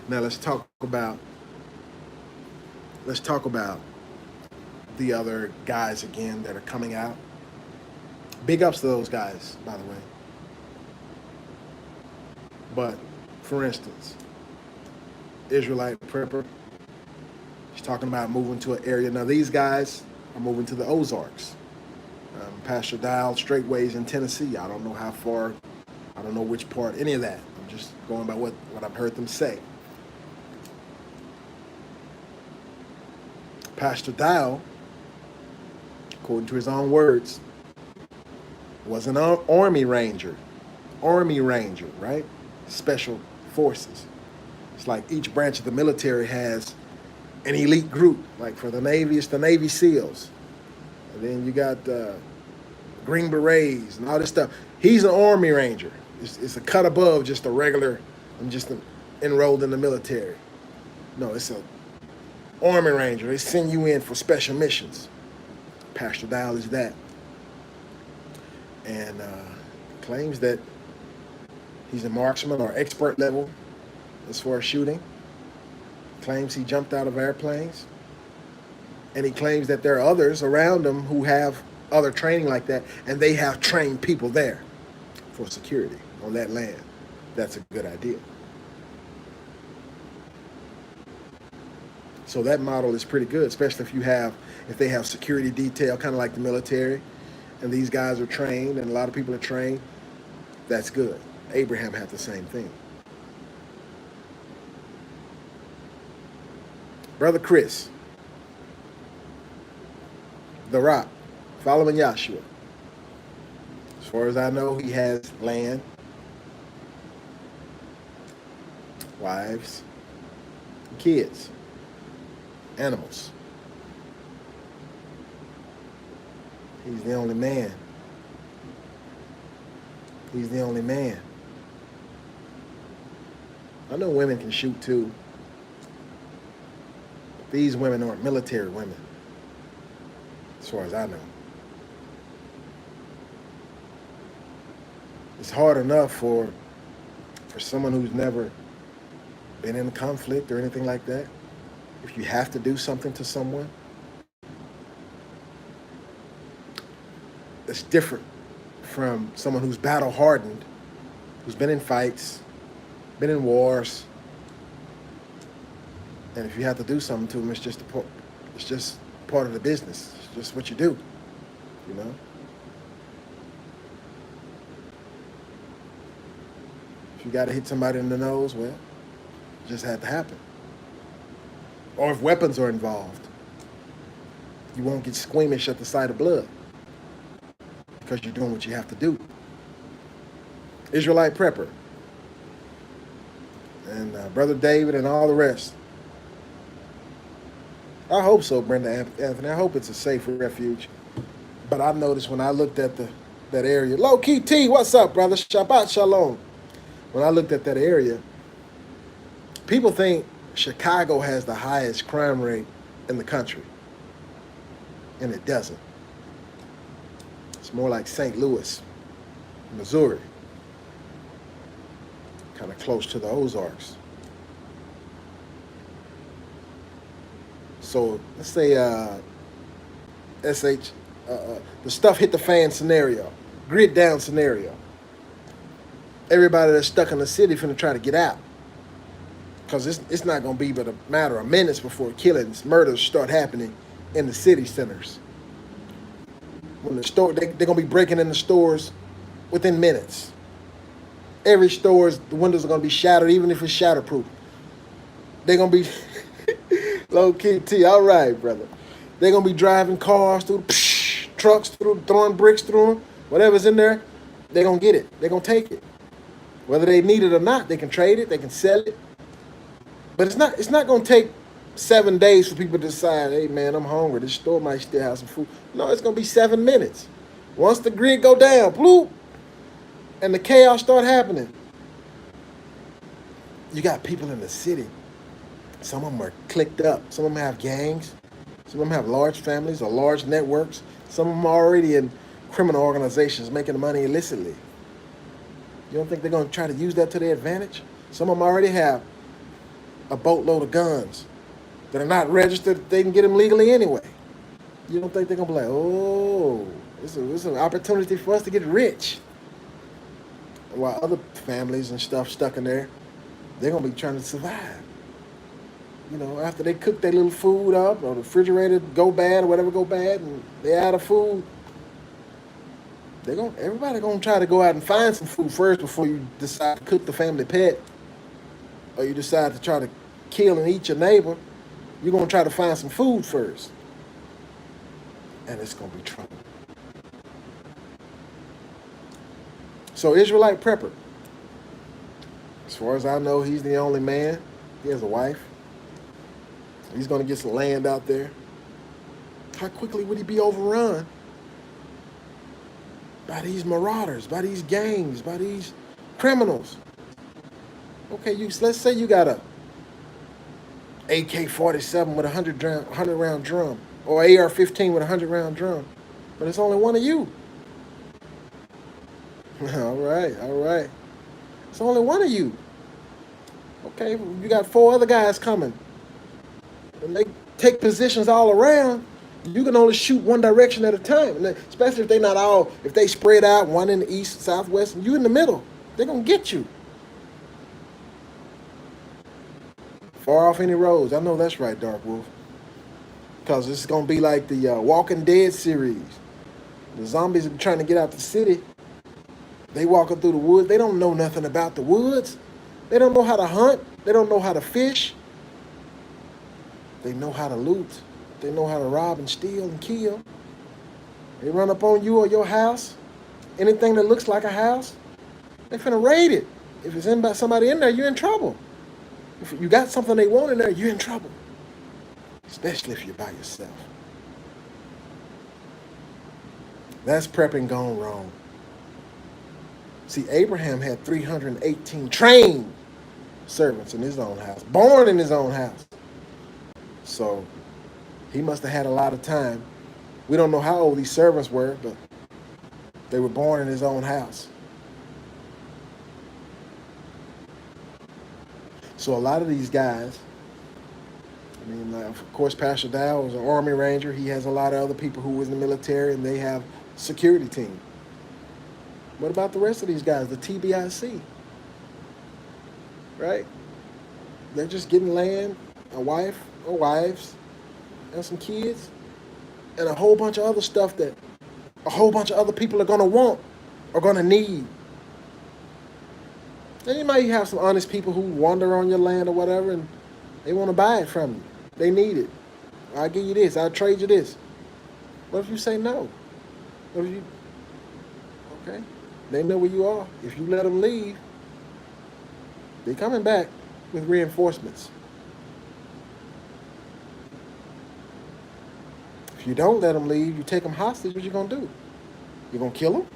Now let's talk about the other guys again that are coming out. Big ups to those guys, by the way. But for instance, Israelite prepper, he's talking about moving to an area. Now these guys are moving to the Ozarks. Pastor Dial, straightways in Tennessee. I don't know how far, I don't know which part, any of that. I'm just going by what I've heard them say. Pastor Dial, according to his own words, was an Army Ranger, right? Special forces. It's like each branch of the military has an elite group. Like for the Navy, it's the Navy SEALs. And then you got Green Berets and all this stuff. He's an Army Ranger. It's a cut above just a regular, I'm just enrolled in the military. No, it's a Army Ranger. They send you in for special missions. Pastor Dial is that. And claims that he's a marksman or expert level as far as shooting. Claims he jumped out of airplanes. And he claims that there are others around him who have other training like that, and they have trained people there for security on that land. That's a good idea. So that model is pretty good, especially if they have security detail, kind of like the military, and these guys are trained, and a lot of people are trained. That's good. Abraham had the same thing. Brother Chris, The Rock, following Yahshua. As far as I know, he has land, wives, kids, animals. He's the only man. He's the only man. I know women can shoot too. These women aren't military women, as far as I know. It's hard enough for someone who's never been in a conflict or anything like that. If you have to do something to someone, it's different from someone who's battle hardened, who's been in fights, been in wars, and if you have to do something to them, it's just part of the business. It's just what you do, you know. If you got to hit somebody in the nose, well, it just had to happen. Or if weapons are involved, you won't get squeamish at the sight of blood because you're doing what you have to do. Israelite prepper. And Brother David and all the rest. I hope so, Brenda Anthony. I hope it's a safe refuge. But I noticed when I looked at that area, Low Key T, what's up, brother? Shabbat Shalom. When I looked at that area, people think Chicago has the highest crime rate in the country. And it doesn't. It's more like St. Louis, Missouri. Kind of close to the Ozarks. So let's say the stuff hit the fan scenario, grid down scenario. Everybody that's stuck in the city finna try to get out. Because it's not going to be but a matter of minutes before killings, murders start happening in the city centers. When they're going to be breaking in the stores within minutes. Every store, the windows are going to be shattered, even if it's shatterproof. They're going to be, low key T, all right, brother. They're going to be driving cars through, trucks through, throwing bricks through them. Whatever's in there, they're going to get it. They're going to take it. Whether they need it or not, they can trade it, they can sell it. But it's not going to take 7 days for people to decide, hey, man, I'm hungry. This store might still have some food. No, it's going to be 7 minutes. Once the grid go down, bloop, and the chaos start happening, you got people in the city. Some of them are clicked up. Some of them have gangs. Some of them have large families or large networks. Some of them are already in criminal organizations making money illicitly. You don't think they're going to try to use that to their advantage? Some of them already have a boatload of guns that are not registered. They can get them legally anyway. You don't think they're going to be like, oh, this is an opportunity for us to get rich? While other families and stuff stuck in there, they're going to be trying to survive. You know, after they cook their little food up or the refrigerator go bad or whatever go bad and they're out of food, everybody gonna try to go out and find some food first before you decide to cook the family pet, or you decide to try to kill and eat your neighbor. You're gonna try to find some food first, and it's gonna be trouble. So Israelite prepper, as far as I know, he's the only man. He has a wife. He's gonna get some land out there. How quickly would he be overrun by these marauders, by these gangs, by these criminals? Okay, let's say you got a AK-47 with a 100-round drum, or AR-15 with a 100-round drum, but it's only one of you. All right. It's only one of you. Okay, you got 4 other guys coming, and they take positions all around. You can only shoot one direction at a time, and especially if they spread out, one in the east, southwest, and you in the middle, they're going to get you. Far off any roads. I know that's right, Dark Wolf. Because it's going to be like the Walking Dead series. The zombies are trying to get out the city. They walking through the woods. They don't know nothing about the woods. They don't know how to hunt. They don't know how to fish. They know how to loot. They know how to rob and steal and kill. They run up on you or your house. Anything that looks like a house, they finna raid it. If it's somebody in there, you're in trouble. If you got something they want in there, you're in trouble. Especially if you're by yourself. That's prepping gone wrong. See, Abraham had 318 trained servants in his own house, born in his own house. So he must have had a lot of time. We don't know how old these servants were, but they were born in his own house. So a lot of these guys, I mean, of course, Pastor Dow was an Army Ranger. He has a lot of other people who was in the military, and they have a security team. What about the rest of these guys, the TBIC? Right? They're just getting land, a wife or wives, and some kids, and a whole bunch of other stuff that a whole bunch of other people are going to want or going to need. And you might have some honest people who wander on your land or whatever, and they want to buy it from you. They need it. I'll give you this. I'll trade you this. What if you say no? What if you... Okay. They know where you are. If you let them leave, they're coming back with reinforcements. If you don't let them leave, you take them hostage, what you going to do? You going to kill them?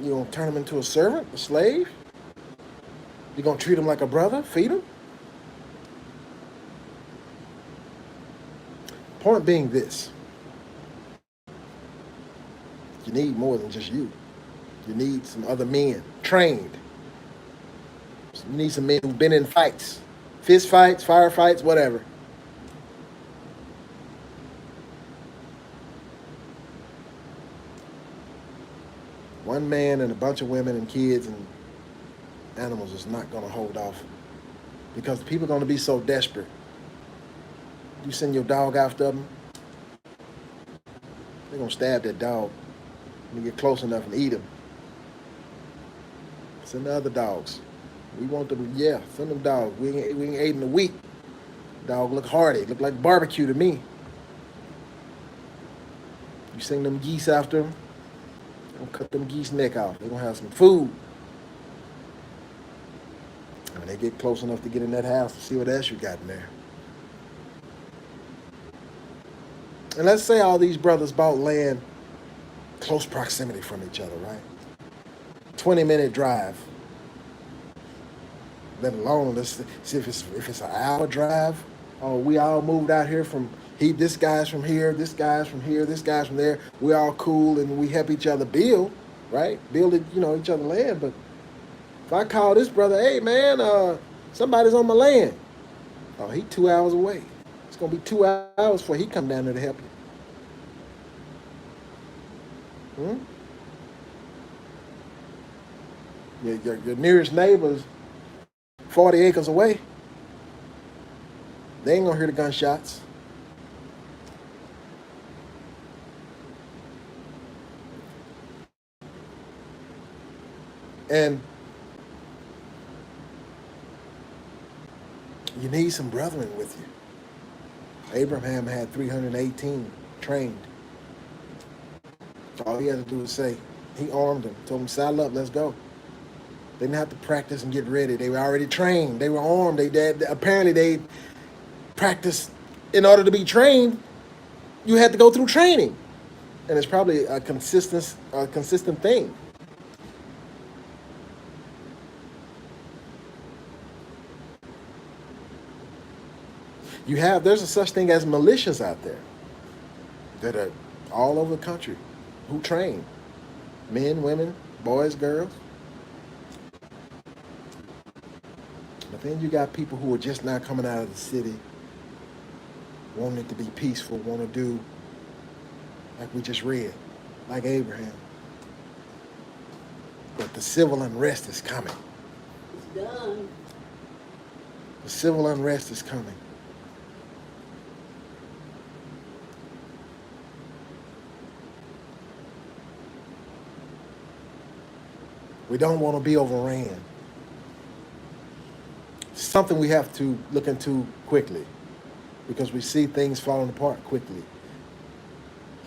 You going to turn them into a servant, a slave? You going to treat them like a brother, feed them? Point being this. You need more than just you. You need some other men, trained. You need some men who've been in fights, fist fights, firefights, whatever. One man and a bunch of women and kids and animals is not going to hold off, because people are going to be so desperate. You send your dog after them, they're going to stab that dog when you get close enough and eat him. Send the other dogs. We want them, yeah, send them dogs. We ain't ate in a week. Dog look hardy, look like barbecue to me. You send them geese after them, they'll cut them geese neck off. They're going to have some food. When they get close enough to get in that house to see what else you got in there. And let's say all these brothers bought land close proximity from each other, right? 20-minute drive. Let alone, let's see if it's an hour drive. Oh, we all moved out here from this guy's from here, this guy's from here, this guy's from there. We all cool and we help each other build, right? Build it, each other land. But if I call this brother, hey man, somebody's on my land. Oh, he 2 hours away. It's gonna be 2 hours before he come down there to help you. Your nearest neighbor's 40 acres away. They ain't gonna hear the gunshots. And you need some brethren with you. Abraham had 318 trained. All he had to do was say, he armed them, told them, saddle up, let's go. They didn't have to practice and get ready. They were already trained. They were armed. Apparently they practiced. In order to be trained, you had to go through training. And it's probably a consistent thing. There's a such thing as militias out there that are all over the country who train. Men, women, boys, girls. But then you got people who are just not coming out of the city, wanting it to be peaceful, want to do like we just read, like Abraham. But the civil unrest is coming. It's done. The civil unrest is coming. We don't want to be overran. It's something we have to look into quickly because we see things falling apart quickly.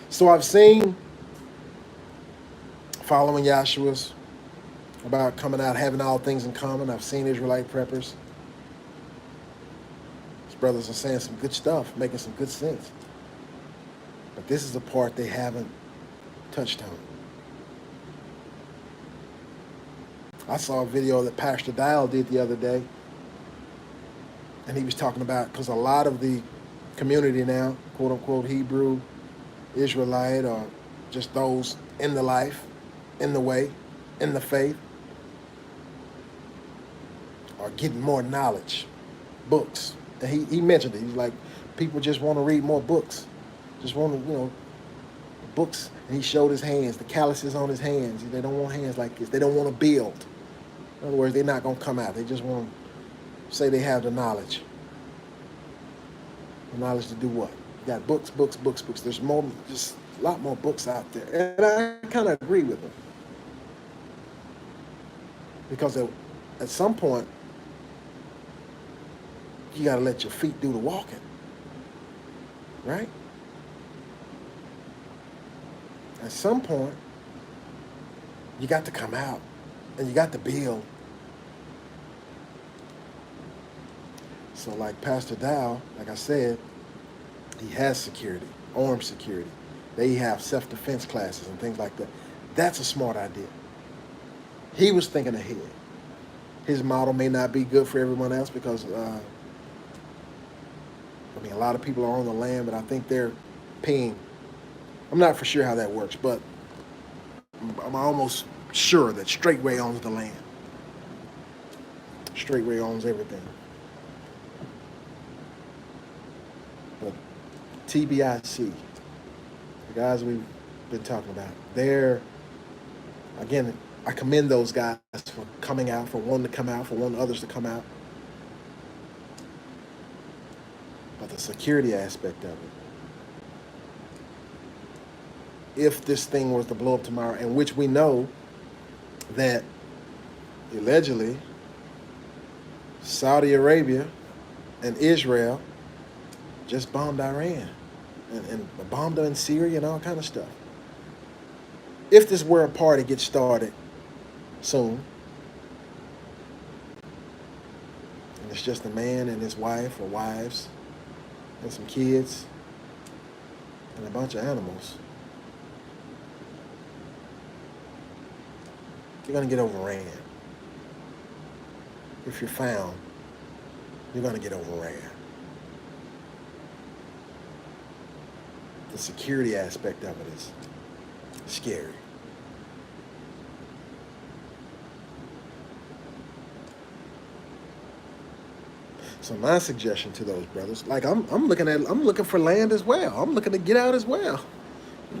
So I've seen, following Yahshua's, about coming out, having all things in common. I've seen Israelite preppers. His brothers are saying some good stuff, making some good sense. But this is the part they haven't touched on. I saw a video that Pastor Dial did the other day. And he was talking about, because a lot of the community now, quote unquote Hebrew, Israelite, or just those in the life, in the way, in the faith, are getting more knowledge, books. And he mentioned it. He's like, people just want to read more books, just want to, books. And he showed his hands, the calluses on his hands. They don't want hands like this. They don't want to build. In other words, they're not going to come out. They just want to say they have the knowledge. The knowledge to do what? You got books, books, books, books. There's more, just a lot more books out there. And I kind of agree with them. Because at some point, you got to let your feet do the walking. Right? At some point, you got to come out and you got to build. So like Pastor Dow, like I said, he has security, armed security. They have self-defense classes and things like that. That's a smart idea. He was thinking ahead. His model may not be good for everyone else because, a lot of people are on the land, but I think they're paying. I'm not for sure how that works, but I'm almost sure that Straightway owns the land. Straightway owns everything. But TBIC, the guys we've been talking about, again, I commend those guys for coming out, for one to come out, for one others to come out. But the security aspect of it, if this thing was to blow up tomorrow, and which we know that allegedly Saudi Arabia and Israel just bombed Iran and bombed them in Syria and all kind of stuff. If this world party gets started soon, and it's just a man and his wife or wives and some kids and a bunch of animals, you're going to get overran. If you're found, you're going to get overran. The security aspect of it is scary. So my suggestion to those brothers, like I'm looking for land as well. I'm looking to get out as well.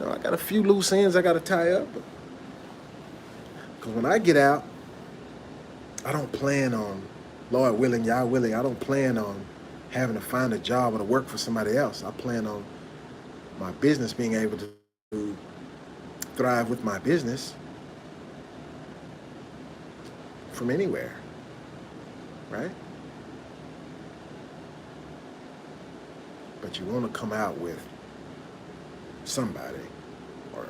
I got a few loose ends I got to tie up. Because when I get out, I don't plan on, Lord willing, Yah willing, I don't plan on having to find a job or to work for somebody else. I plan on my business being able to thrive with my business from anywhere, right? But you want to come out with somebody, or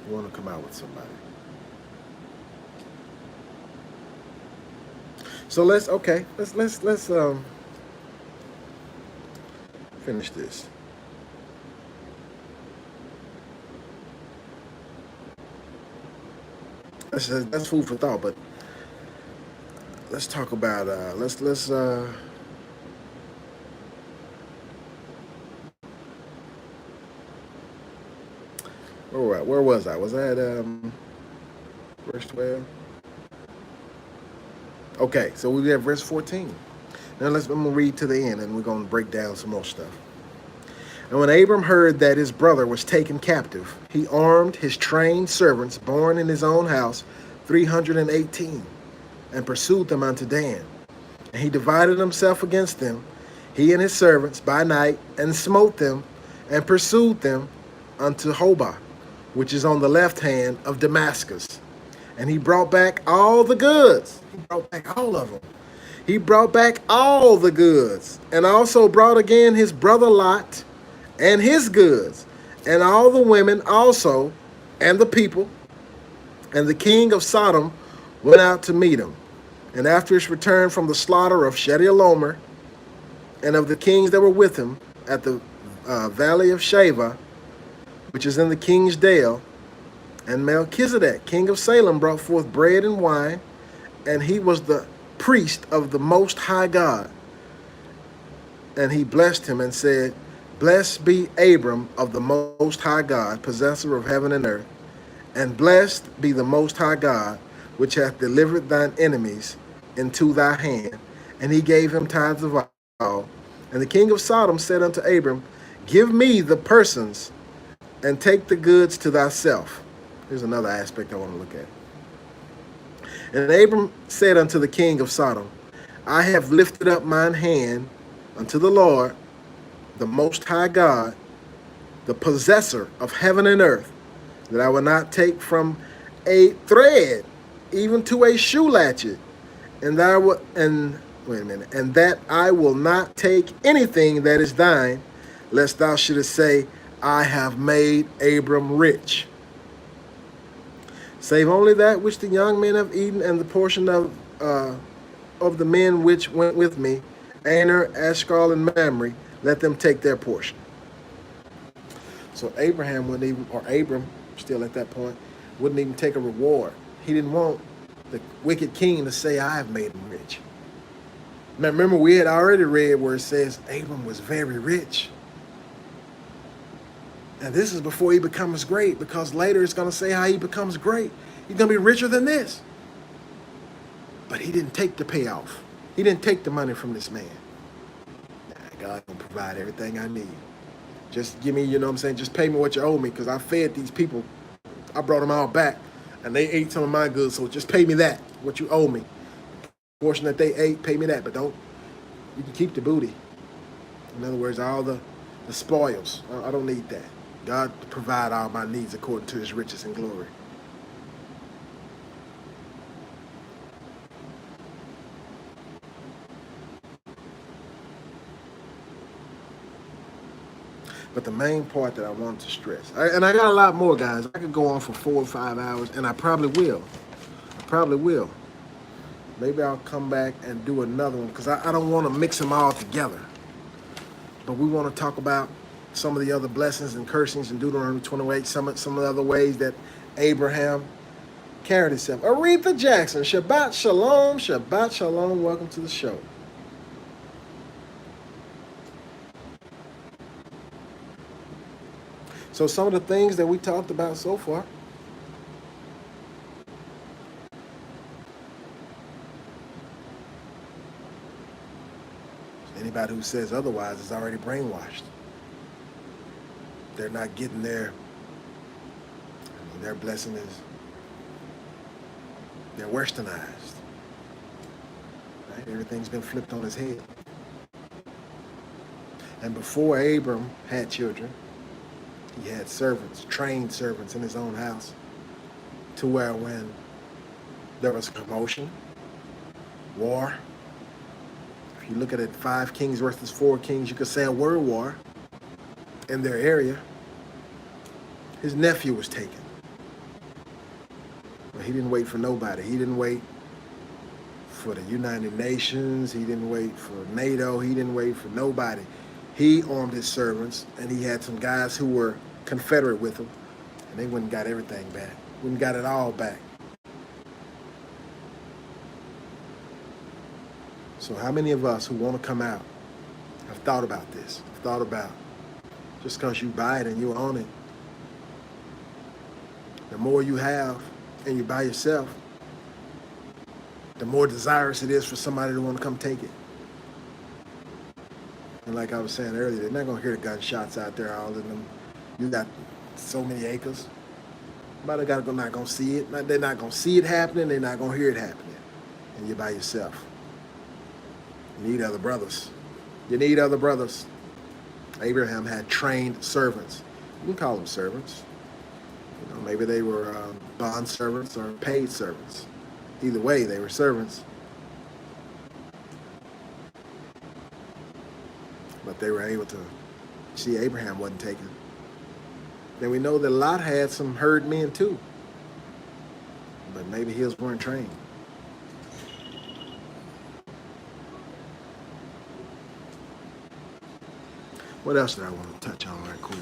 you want to come out with somebody. So let's finish this. That's food for thought, but let's talk about where was I? Was I at verse 12? Okay, so we have verse 14. Now I'm gonna read to the end and we're gonna break down some more stuff. And when Abram heard that his brother was taken captive, he armed his trained servants born in his own house, 318, and pursued them unto Dan. And he divided himself against them, he and his servants, by night, and smote them, and pursued them unto Hobah, which is on the left hand of Damascus. And he brought back all the goods. He brought back all of them. He brought back all the goods, and also brought again his brother Lot, and his goods, and all the women also, and the people. And the king of Sodom went out to meet him. And after his return from the slaughter of Shedialomer, and of the kings that were with him at the valley of Sheva, which is in the king's dale, and Melchizedek, king of Salem, brought forth bread and wine, and he was the priest of the Most High God. And he blessed him and said, Blessed be Abram of the Most High God, possessor of heaven and earth, and blessed be the Most High God, which hath delivered thine enemies into thy hand. And he gave him tithes of all. And the king of Sodom said unto Abram, Give me the persons, and take the goods to thyself. Here's another aspect I want to look at. And Abram said unto the king of Sodom, I have lifted up mine hand unto the Lord, the Most High God, the possessor of heaven and earth, that I will not take from a thread, even to a shoe latchet, and that I will not take anything that is thine, lest thou shouldest say, I have made Abram rich. Save only that which the young men have eaten, and the portion of the men which went with me, Aner, Eshcol, and Mamre, let them take their portion. So Abraham wouldn't even, or Abram, still at that point, wouldn't even take a reward. He didn't want the wicked king to say, I have made him rich. Now remember, we had already read where it says Abram was very rich. And this is before he becomes great, because later it's going to say how he becomes great. He's going to be richer than this. But he didn't take the payoff. He didn't take the money from this man. God can provide everything I need. Just give me, you know what I'm saying, just pay me what you owe me, because I fed these people. I brought them all back, and they ate some of my goods, so just pay me that, what you owe me. The portion that they ate, pay me that, but don't, you can keep the booty. In other words, all the spoils. I don't need that. God provide all my needs according to his riches and glory. But the main part that I wanted to stress, and I got a lot more, guys. I could go on for 4 or 5 hours, and I probably will. Maybe I'll come back and do another one, because I don't want to mix them all together. But we want to talk about some of the other blessings and cursings in Deuteronomy 28, some of the other ways that Abraham carried himself. Aretha Jackson, Shabbat Shalom, Shabbat Shalom. Welcome to the show. So some of the things that we talked about so far. Anybody who says otherwise is already brainwashed. They're not getting their blessing is, they're westernized. Right? Everything's been flipped on his head. And before Abram had children, he had servants, trained servants in his own house, to where when there was commotion, war, if you look at it, 5 kings versus 4 kings, you could say a word war in their area. His nephew was taken. But he didn't wait for nobody. He didn't wait for the United Nations. He didn't wait for NATO. He didn't wait for nobody. He armed his servants, and he had some guys who were Confederate with him, and they went and got everything back. Went and got it all back. So how many of us who want to come out have thought about this? Have thought about, just because you buy it and you own it, the more you have and you by yourself, the more desirous it is for somebody to want to come take it. And like I was saying earlier, they're not going to hear the gunshots out there, all of them. You got so many acres. But they're not going to see it. They're not going to see it happening. They're not going to hear it happening. And you're by yourself. You need other brothers. You need other brothers. Abraham had trained servants. You can call them servants. You know, maybe they were bond servants or paid servants. Either way, they were servants. But they were able to see Abraham wasn't taken. Then we know that Lot had some herd men too. But maybe his weren't trained. What else did I want to touch on right quick?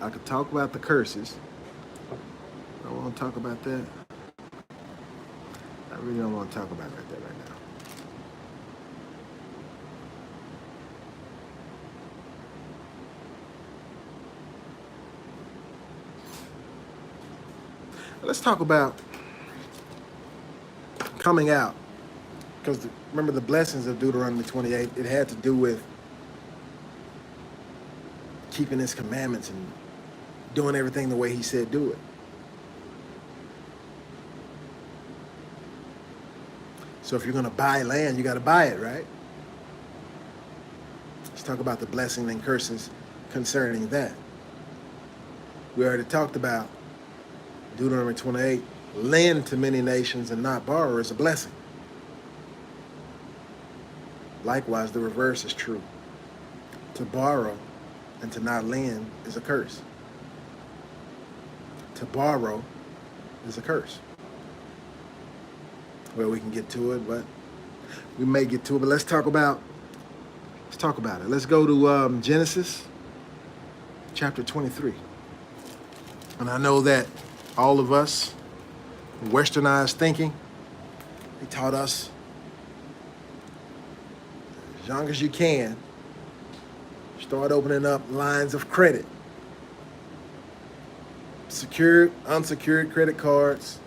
I could talk about the curses. I want to talk about that. I really don't want to talk about it like that right now. Let's talk about coming out. Because remember the blessings of Deuteronomy 28, it had to do with keeping his commandments and doing everything the way he said do it. So if you're going to buy land, you got to buy it, right? Let's talk about the blessing and curses concerning that. We already talked about Deuteronomy 28, lend to many nations and not borrow is a blessing. Likewise, the reverse is true. To borrow and to not lend is a curse. To borrow is a curse. Well, we can get to it, but we may get to it. But let's talk about it. Let's go to Genesis chapter 23. And I know that all of us, westernized thinking, they taught us as young as you can, start opening up lines of credit. Secured, unsecured credit cards.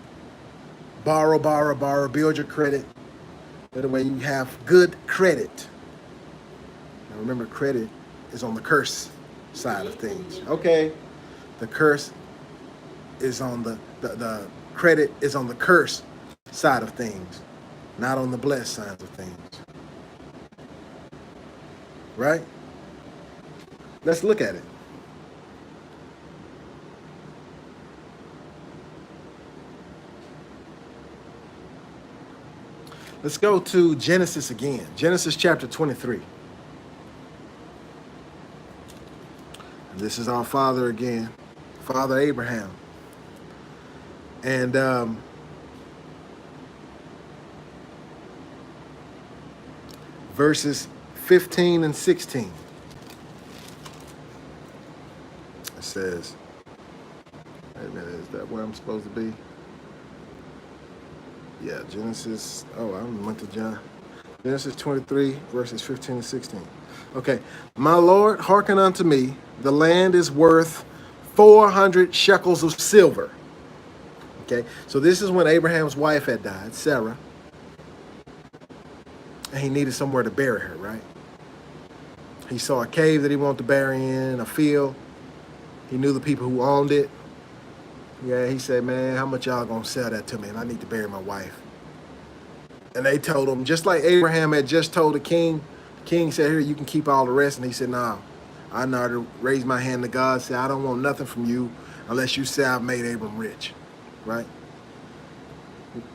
Borrow, build your credit. That way you have good credit. Now remember, credit is on the curse side of things. Okay, the curse is on the credit is on the curse side of things, not on the blessed side of things. Right? Let's look at it. Let's go to Genesis again. Genesis chapter 23. And this is our father again, Father Abraham. And verses 15 and 16. It says, wait a minute, is that where I'm supposed to be? Yeah, Genesis, I went to John. Genesis 23, verses 15 and 16. Okay, my Lord, hearken unto me. The land is worth 400 shekels of silver. Okay, so this is when Abraham's wife had died, Sarah. And he needed somewhere to bury her, right? He saw a cave that he wanted to bury in, a field. He knew the people who owned it. Yeah, he said, man, how much y'all gonna sell that to me? And I need to bury my wife. And they told him, just like Abraham had just told the king said, here, you can keep all the rest. And he said, no, I know to raise my hand to God, say, I don't want nothing from you unless you say I've made Abram rich, right?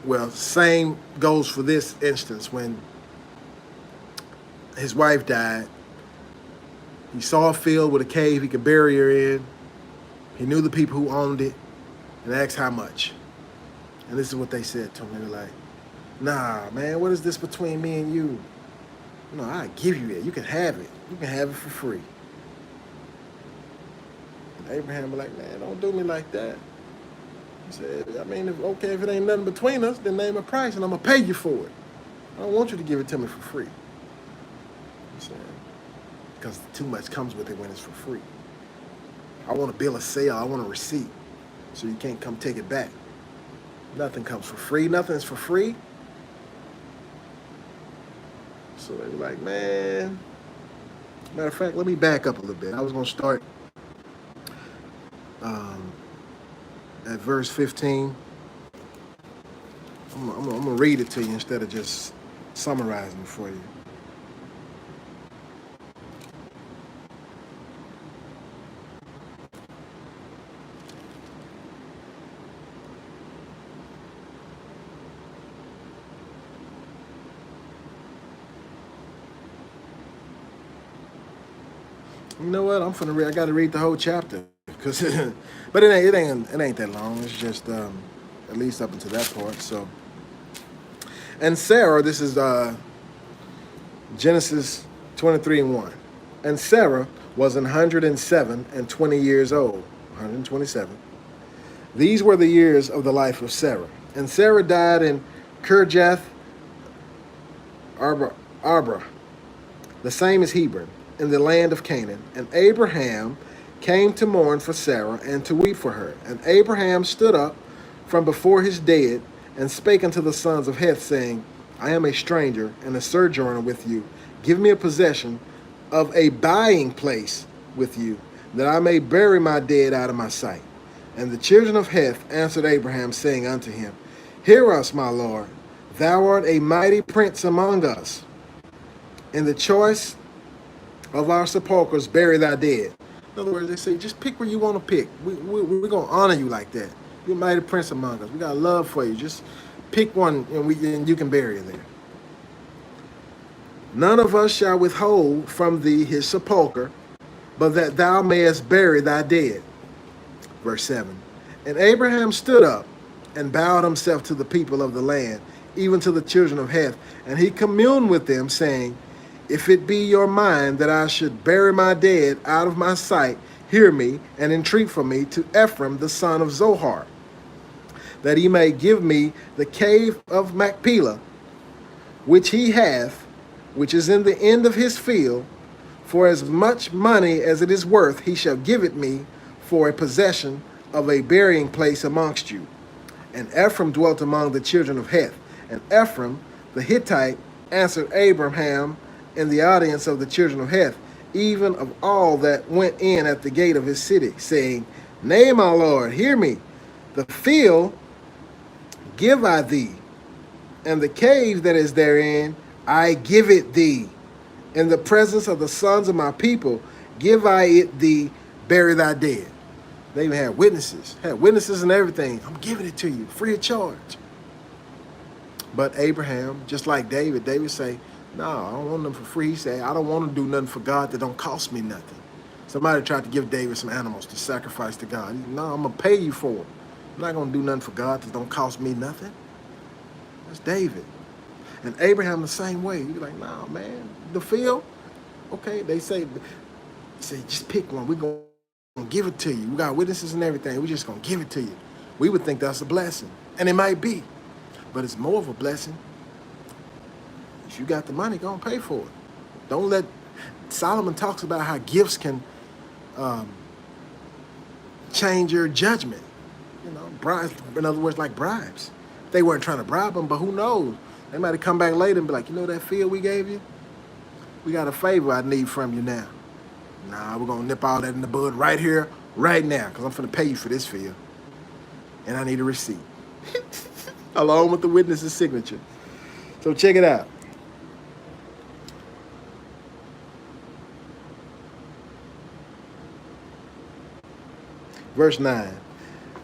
Well, same goes for this instance. When his wife died, he saw a field with a cave he could bury her in. He knew the people who owned it. And asked how much. And this is what they said to him. They were like, nah, man, what is this between me and you? No, I give you it. You can have it. You can have it for free. And Abraham was like, man, don't do me like that. He said, I mean, if it ain't nothing between us, then name a price and I'm going to pay you for it. I don't want you to give it to me for free. He said, because too much comes with it when it's for free. I want a bill of sale. I want a receipt. So you can't come take it back. Nothing comes for free. Nothing's for free. So they were like, man. Matter of fact, let me back up a little bit. I was going to start at verse 15. I'm going to read it to you instead of just summarizing it for you. You know what? I'm finna read. I got to read the whole chapter, cause, but it ain't that long. It's just at least up until that part. So, and Sarah, this is Genesis 23:1, and Sarah was 107 and 20 years old, 127. These were the years of the life of Sarah, and Sarah died in Kirjath Arba, the same as Hebron, in the land of Canaan. And Abraham came to mourn for Sarah and to weep for her. And Abraham stood up from before his dead and spake unto the sons of Heth, saying, I am a stranger and a sojourner with you. Give me a possession of a buying place with you, that I may bury my dead out of my sight. And the children of Heth answered Abraham, saying unto him, Hear us, my Lord. Thou art a mighty prince among us. In the choice of our sepulchres, bury thy dead. In other words, they say, just pick where you want to pick. We're going to honor you like that. You're a mighty prince among us. We got love for you. Just pick one, and you can bury it there. None of us shall withhold from thee his sepulchre, but that thou mayest bury thy dead. Verse 7. And Abraham stood up and bowed himself to the people of the land, even to the children of Heth. And he communed with them, saying, If it be your mind that I should bury my dead out of my sight, hear me, and entreat for me to Ephraim the son of Zohar, that he may give me the cave of Machpelah, which he hath, which is in the end of his field. For as much money as it is worth, he shall give it me for a possession of a burying place amongst you. And Ephraim dwelt among the children of Heth. And Ephraim the Hittite answered Abraham in the audience of the children of Heth, even of all that went in at the gate of his city, saying, Nay, my Lord, hear me. The field give I thee, and the cave that is therein I give it thee. In the presence of the sons of my people give I it thee, bury thy dead. They even had witnesses and everything. I'm giving it to you, free of charge. But Abraham, just like David say, no, I don't want them for free. He said, I don't want to do nothing for God that don't cost me nothing. Somebody tried to give David some animals to sacrifice to God. He said, no, I'm going to pay you for it. I'm not going to do nothing for God that don't cost me nothing. That's David. And Abraham the same way. You're like, nah, man, the field, okay, they say just pick one. We're going to give it to you. We got witnesses and everything. We're just going to give it to you. We would think that's a blessing. And it might be. But it's more of a blessing. If you got the money, go and pay for it. Don't let... Solomon talks about how gifts can change your judgment. You know, bribes, in other words, like bribes. They weren't trying to bribe them, but who knows? They might have come back later and be like, you know that field we gave you? We got a favor I need from you now. Nah, we're going to nip all that in the bud right here, right now, because I'm going to pay you for this field. And I need a receipt. Along with the witness's signature. So check it out. Verse 9.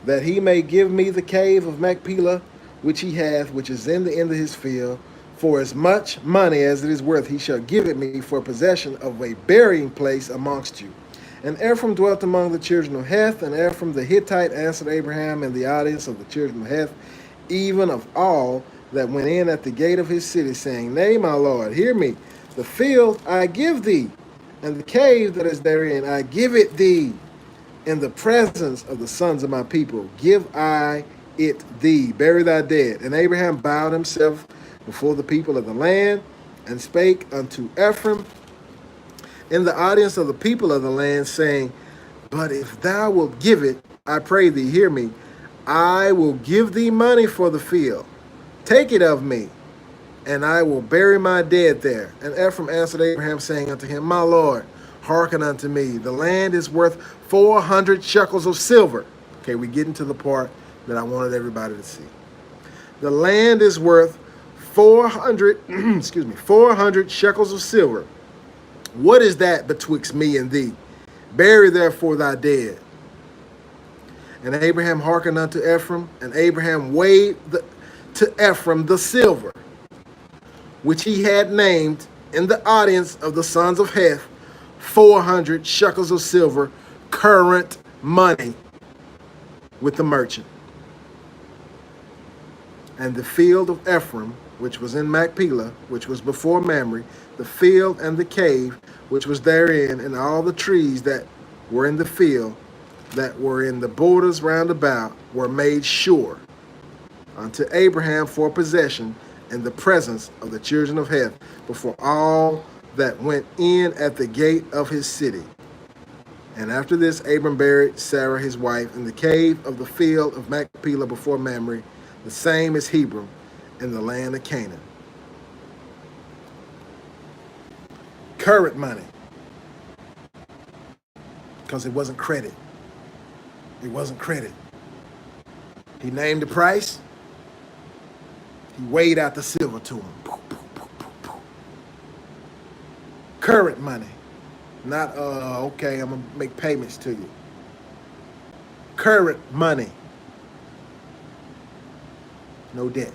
That he may give me the cave of Machpelah, which he hath, which is in the end of his field, for as much money as it is worth, he shall give it me for possession of a burying place amongst you. And Ephraim dwelt among the children of Heth, and Ephraim the Hittite answered Abraham in the audience of the children of Heth, even of all that went in at the gate of his city, saying, Nay, my Lord, hear me. The field I give thee, and the cave that is therein I give it thee. In the presence of the sons of my people give I it thee, bury thy dead. And Abraham bowed himself before the people of the land, and spake unto Ephraim in the audience of the people of the land, saying, But if thou wilt give it, I pray thee, hear me, I will give thee money for the field. Take it of me, and I will bury my dead there. And Ephraim answered Abraham, saying unto him, My Lord, hearken unto me. The land is worth 400 shekels of silver. Okay, we get into the part that I wanted everybody to see. The land is worth 400 shekels of silver. What is that betwixt me and thee? Bury therefore thy dead. And Abraham hearkened unto Ephraim, and Abraham weighed to Ephraim the silver, which he had named in the audience of the sons of Heth, 400 shekels of silver, current money, with the merchant. And the field of Ephraim, which was in Machpelah, which was before Mamre, the field and the cave, which was therein, and all the trees that were in the field, that were in the borders round about, were made sure. unto Abraham for possession in the presence of the children of Heth, before all that went in at the gate of his city. And after this, Abram buried Sarah his wife in the cave of the field of Machpelah before Mamre, the same as Hebron, in the land of Canaan. Current money, because it wasn't credit. It wasn't credit. He named the price. He weighed out the silver to him. Current money. Not, okay, I'm going to make payments to you. Current money. No debt.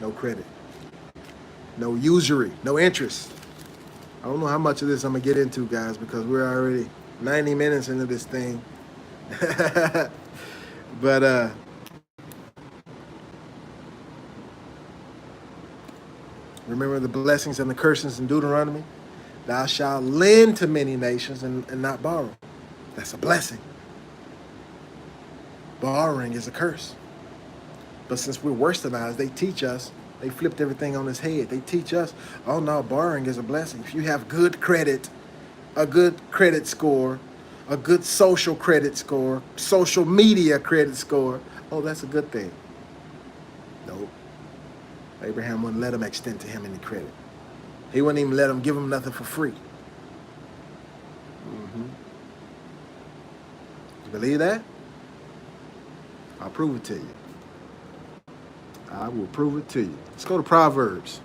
No credit. No usury. No interest. I don't know how much of this I'm going to get into, guys, because we're already 90 minutes into this thing. But, remember the blessings and the curses in Deuteronomy? Thou shalt lend to many nations and not borrow. That's a blessing. Borrowing is a curse. But since we're westernized, they teach us, they flipped everything on its head. They teach us, oh no, borrowing is a blessing. If you have good credit, a good credit score, a good social credit score, social media credit score, oh, that's a good thing. Nope. Abraham wouldn't let him extend to him any credit. He wouldn't even let him give him nothing for free. You believe that? I'll prove it to you. I will prove it to you. Let's go to Proverbs.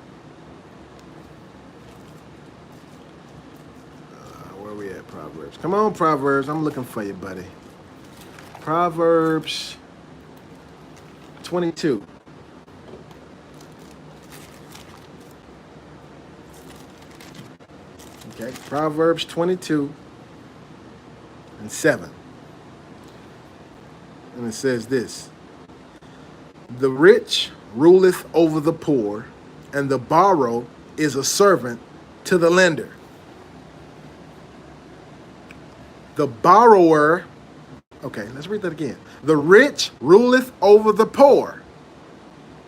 Where are we at, Proverbs? Come on, Proverbs. I'm looking for you, buddy. Proverbs 22. Okay, Proverbs 22 and 7. And it says this: the rich ruleth over the poor, and the borrower is a servant to the lender. The borrower, okay, let's read that again. The rich ruleth over the poor,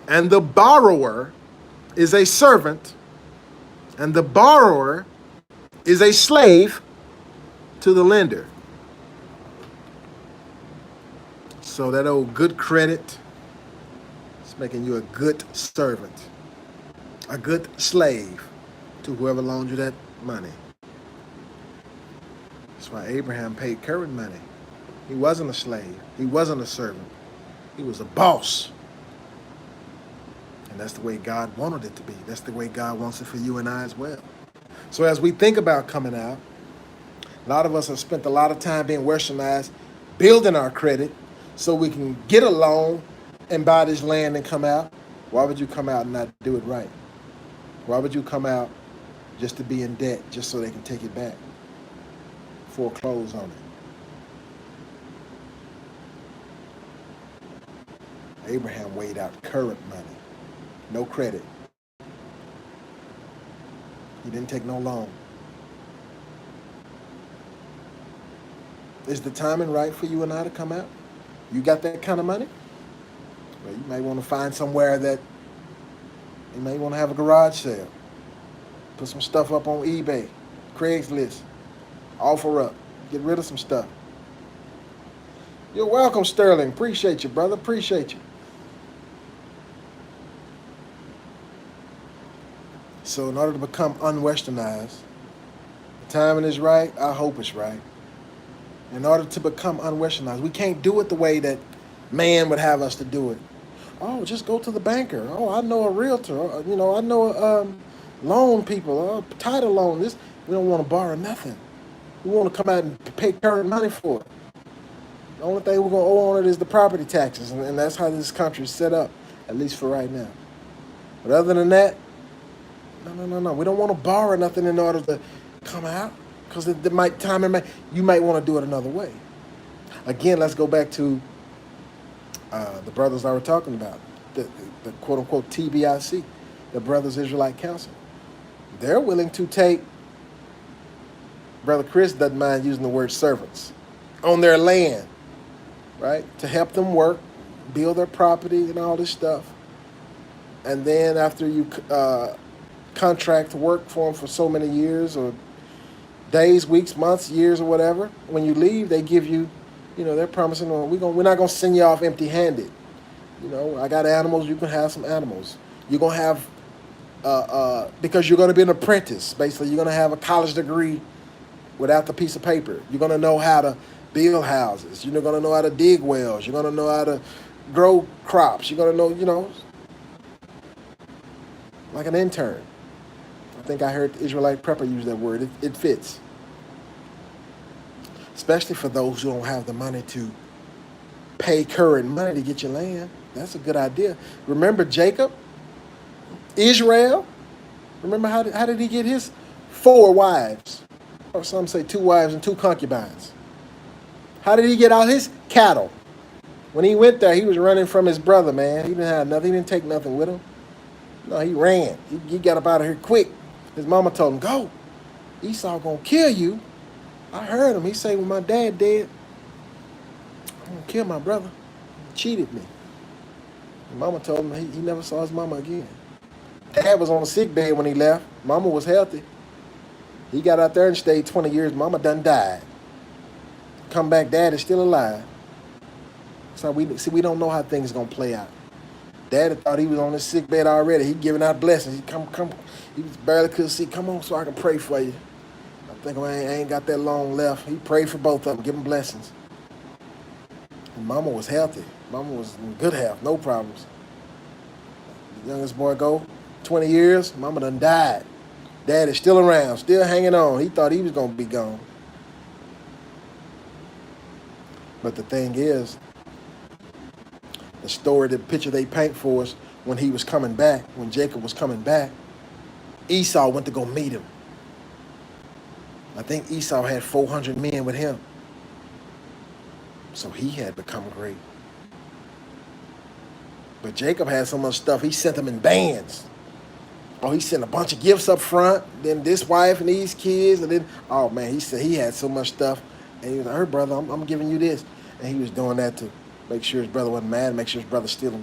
and the borrower is a servant, and the borrower is a slave to the lender. So that old good credit is making you a good servant, a good slave to whoever loaned you that money. That's why Abraham paid current money. He wasn't a slave. He wasn't a servant. He was a boss. And that's the way God wanted it to be. That's the way God wants it for you and I as well. So as we think about coming out, a lot of us have spent a lot of time being westernized, building our credit so we can get a loan and buy this land and come out. Why would you come out and not do it right? Why would you come out just to be in debt, just so they can take it back? Foreclose on it. Abraham weighed out current money, no credit. He didn't take no loan. Is the timing right for you and I to come out? You got that kind of money? Well, you may want to find somewhere that you may want to have a garage sale. Put some stuff up on eBay, Craigslist, offer up, get rid of some stuff. You're welcome, Sterling. Appreciate you, brother. Appreciate you. So in order to become unwesternized, the timing is right, I hope it's right. In order to become unwesternized, we can't do it the way that man would have us to do it. Oh, just go to the banker. Oh, I know a realtor. I know loan people, title loan. This, we don't want to borrow nothing. We want to come out and pay current money for it. The only thing we're going to owe on it is the property taxes, and that's how this country is set up, at least for right now. But other than that, no. We don't want to borrow nothing in order to come out, because you might want to do it another way. Again, let's go back to the brothers I were talking about, the quote-unquote TBIC, the Brothers Israelite Council. They're willing to take, Brother Chris doesn't mind using the word servants, on their land, right, to help them work build their property and all this stuff. And then after you contract to work for them for so many years or days, weeks, months, years, or whatever, when you leave, they give you, they're promising, well, we're not going to send you off empty-handed. I got animals, you can have some animals. You're going to have, because you're going to be an apprentice, basically. You're going to have a college degree without the piece of paper. You're going to know how to build houses. You're going to know how to dig wells. You're going to know how to grow crops. You're going to know, like an intern. I think I heard the Israelite prepper use that word. It fits. Especially for those who don't have the money to pay current money to get your land. That's a good idea. Remember Jacob? Israel? Remember how did he get his 4 wives? Or some say 2 wives and 2 concubines. How did he get all his cattle? When he went there, he was running from his brother, man. He didn't have nothing. He didn't take nothing with him. No, he ran. He got up out of here quick. His mama told him, go. Esau gonna kill you. I heard him. He said, when my dad dead, I'm gonna kill my brother. He cheated me. And mama told him he never saw his mama again. Dad was on a sick bed when he left. Mama was healthy. He got out there and stayed 20 years. Mama done died. Come back, dad is still alive. So we don't know how things gonna play out. Dad thought he was on his sick bed already. He giving out blessings. He come. He was barely could see. Come on, so I can pray for you. I think I ain't got that long left. He prayed for both of them, give them blessings. And Mama was healthy. Mama was in good health, no problems. The youngest boy go 20 years. Mama done died. Dad is still around, still hanging on. He thought he was gonna be gone. But the thing is, the story, the picture they paint for us when he was coming back, when Jacob was coming back, Esau went to go meet him. I think Esau had 400 men with him. So he had become great. But Jacob had so much stuff, he sent them in bands. Oh, he sent a bunch of gifts up front, then this wife and these kids, and then, oh man, he said he had so much stuff. And he was like, hey brother, I'm giving you this. And he was doing that to make sure his brother wasn't mad, make sure his brother still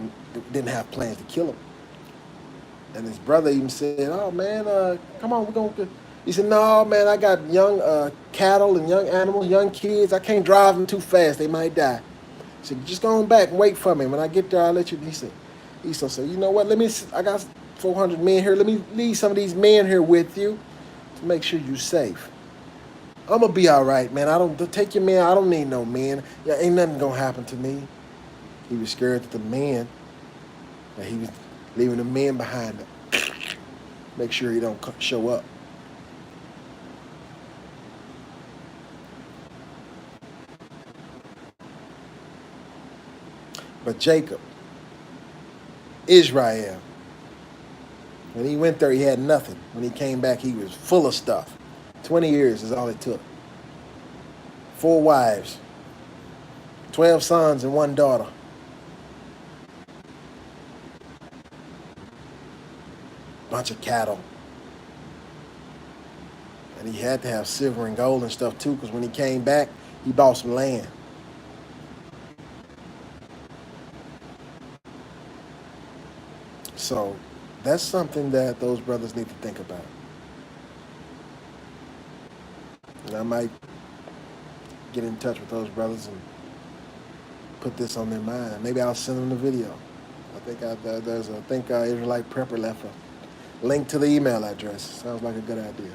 didn't have plans to kill him. And his brother even said, oh man, come on, we're going to... He said, no, man, I got young cattle and young animals, young kids. I can't drive them too fast. They might die. He said, just go on back and wait for me. When I get there, I'll let you... He said, Esau said, you know what, I got 400 men here. Let me leave some of these men here with you to make sure you're safe. I'm going to be all right, man. Take your men. I don't need no men. Yeah, ain't nothing going to happen to me. He was scared that the men, that he was leaving the men behind him. Make sure he don't show up. But Jacob, Israel, when he went there, he had nothing. When he came back, he was full of stuff. 20 years is all it took. 4 wives, 12 sons and 1 daughter. Bunch of cattle. And he had to have silver and gold and stuff too, because when he came back, he bought some land. So that's something that those brothers need to think about. And I might get in touch with those brothers and put this on their mind. Maybe I'll send them the video. I think Israelite Prepper left a link to the email address. Sounds like a good idea.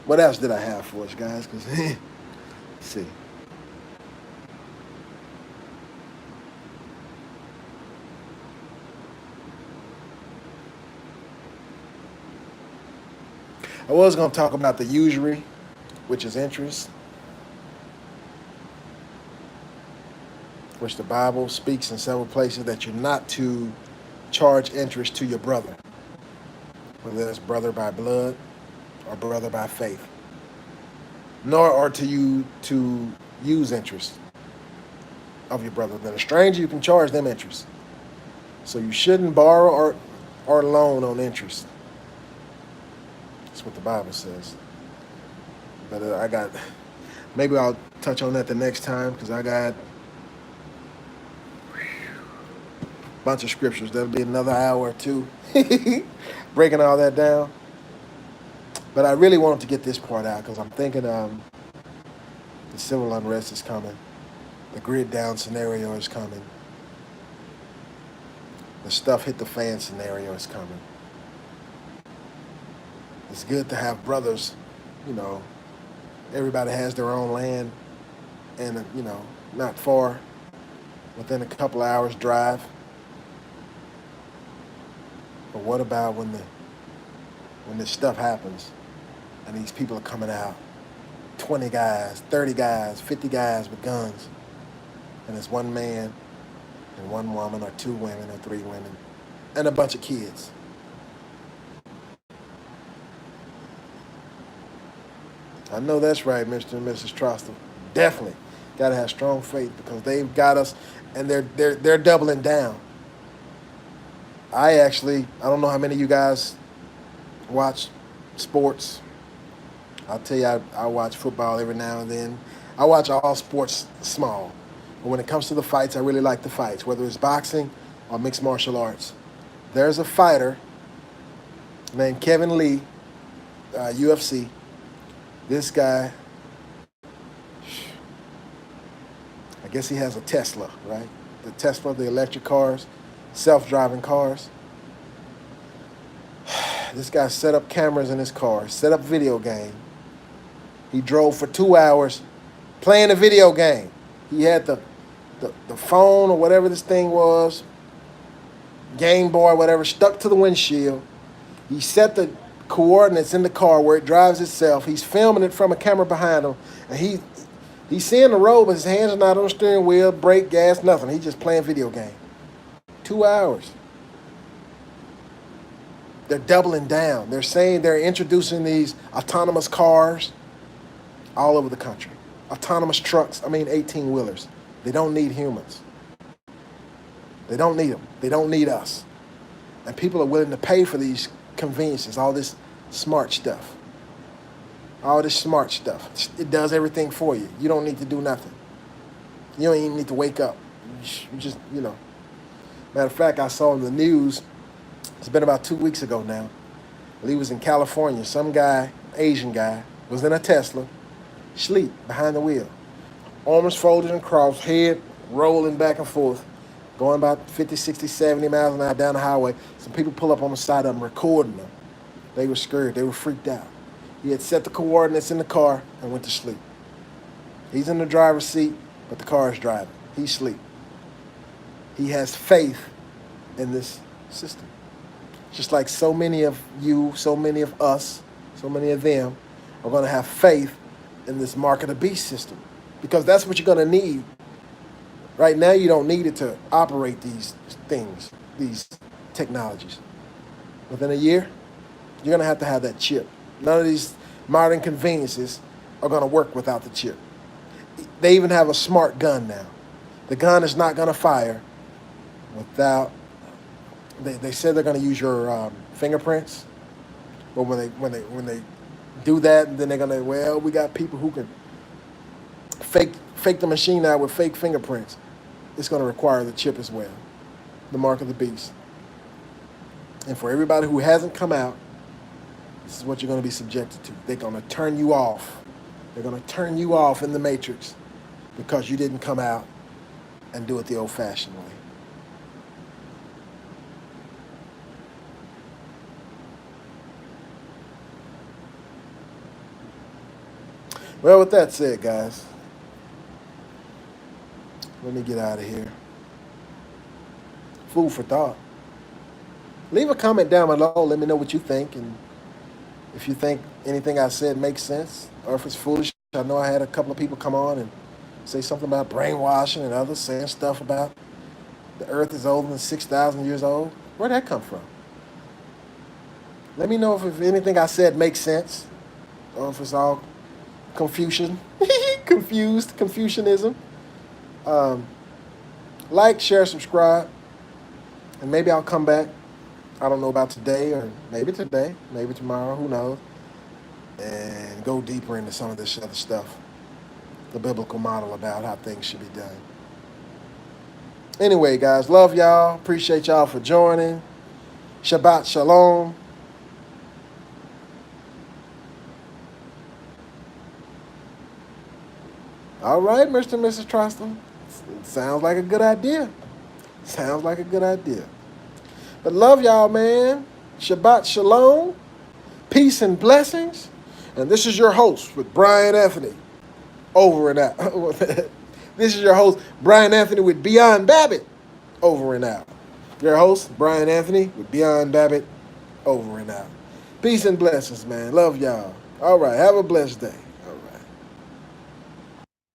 What else did I have for us, guys? Because, let's see. I was going to talk about the usury, which is interest, which the Bible speaks in several places that you're not to charge interest to your brother, whether that's brother by blood or brother by faith, nor are to use interest of your brother. Then a stranger, you can charge them interest. So you shouldn't borrow or loan on interest. That's what the Bible says. But maybe I'll touch on that the next time because I got a bunch of scriptures. That'll be another hour or two breaking all that down. But I really wanted to get this part out because I'm thinking the civil unrest is coming. The grid down scenario is coming. The stuff hit the fan scenario is coming. It's good to have brothers, you know, everybody has their own land and, you know, not far, within a couple of hours drive. But what about when this stuff happens and these people are coming out, 20 guys, 30 guys, 50 guys with guns, and it's one man and one woman or two women or three women and a bunch of kids. I know that's right, Mr. and Mrs. Trostel. Definitely got to have strong faith because they've got us and they're doubling down. I don't know how many of you guys watch sports. I'll tell you, I watch football every now and then. I watch all sports small. But when it comes to the fights, I really like the fights, whether it's boxing or mixed martial arts. There's a fighter named Kevin Lee, UFC. This guy, I guess he has a Tesla, right? The Tesla, the electric cars, self-driving cars. This guy set up cameras in his car, set up video game. He drove for 2 hours playing a video game. He had the phone or whatever this thing was, Game Boy, whatever, stuck to the windshield. He set the coordinates in the car where it drives itself. He's filming it from a camera behind him, and he's seeing the road, but his hands are not on the steering wheel, brake, gas, nothing. He's just playing video game. 2 hours. They're doubling down. They're saying they're introducing these autonomous cars all over the country. Autonomous trucks, 18-wheelers. They don't need humans. They don't need them. They don't need us. And people are willing to pay for these conveniences, all this smart stuff. All this smart stuff. It does everything for you. You don't need to do nothing. You don't even need to wake up. You just. Matter of fact, I saw in the news, it's been about 2 weeks ago now. He was in California. Some guy, Asian guy, was in a Tesla, asleep behind the wheel. Arms folded and crossed, head rolling back and forth, going about 50, 60, 70 miles an hour down the highway. Some people pull up on the side of him, recording them. They were scared. They were freaked out. He had set the coordinates in the car and went to sleep. He's in the driver's seat, but the car is driving. He's asleep. He has faith in this system. Just like so many of you, so many of us, so many of them are going to have faith in this mark of the beast system. Because that's what you're going to need. Right now, you don't need it to operate these things, these technologies. Within a year, you're going to have that chip. None of these modern conveniences are going to work without the chip. They even have a smart gun now. The gun is not going to fire without. They said they're going to use your fingerprints, but when they do that, and then they're going to, we got people who can fake the machine out with fake fingerprints. It's going to require the chip as well, the mark of the beast. And for everybody who hasn't come out, this is what you're going to be subjected to. They're going to turn you off. They're going to turn you off in the matrix because you didn't come out and do it the old-fashioned way. Well, with that said, guys, let me get out of here. Food for thought. Leave a comment down below. Let me know what you think. And if you think anything I said makes sense or if it's foolish. I know I had a couple of people come on and say something about brainwashing and others saying stuff about the earth is older than 6,000 years old. Where'd that come from? Let me know if anything I said makes sense or if it's all Confucianism. Like, share, subscribe, and maybe I'll come back. I don't know about today or maybe today, maybe tomorrow, who knows, and go deeper into some of this other stuff. the biblical model about how things should be done. Anyway, guys, love y'all. Appreciate y'all for joining. Shabbat shalom. All right, Mr. and Mrs. Troston. Sounds like a good idea. Sounds like a good idea. But love y'all, man. Shabbat shalom. Peace and blessings. And this is your host with Brian Anthony. Over and out. This is your host, Brian Anthony with Beyond Babbitt. Over and out. Your host, Brian Anthony with Beyond Babbitt. Over and out. Peace and blessings, man. Love y'all. All right. Have a blessed day.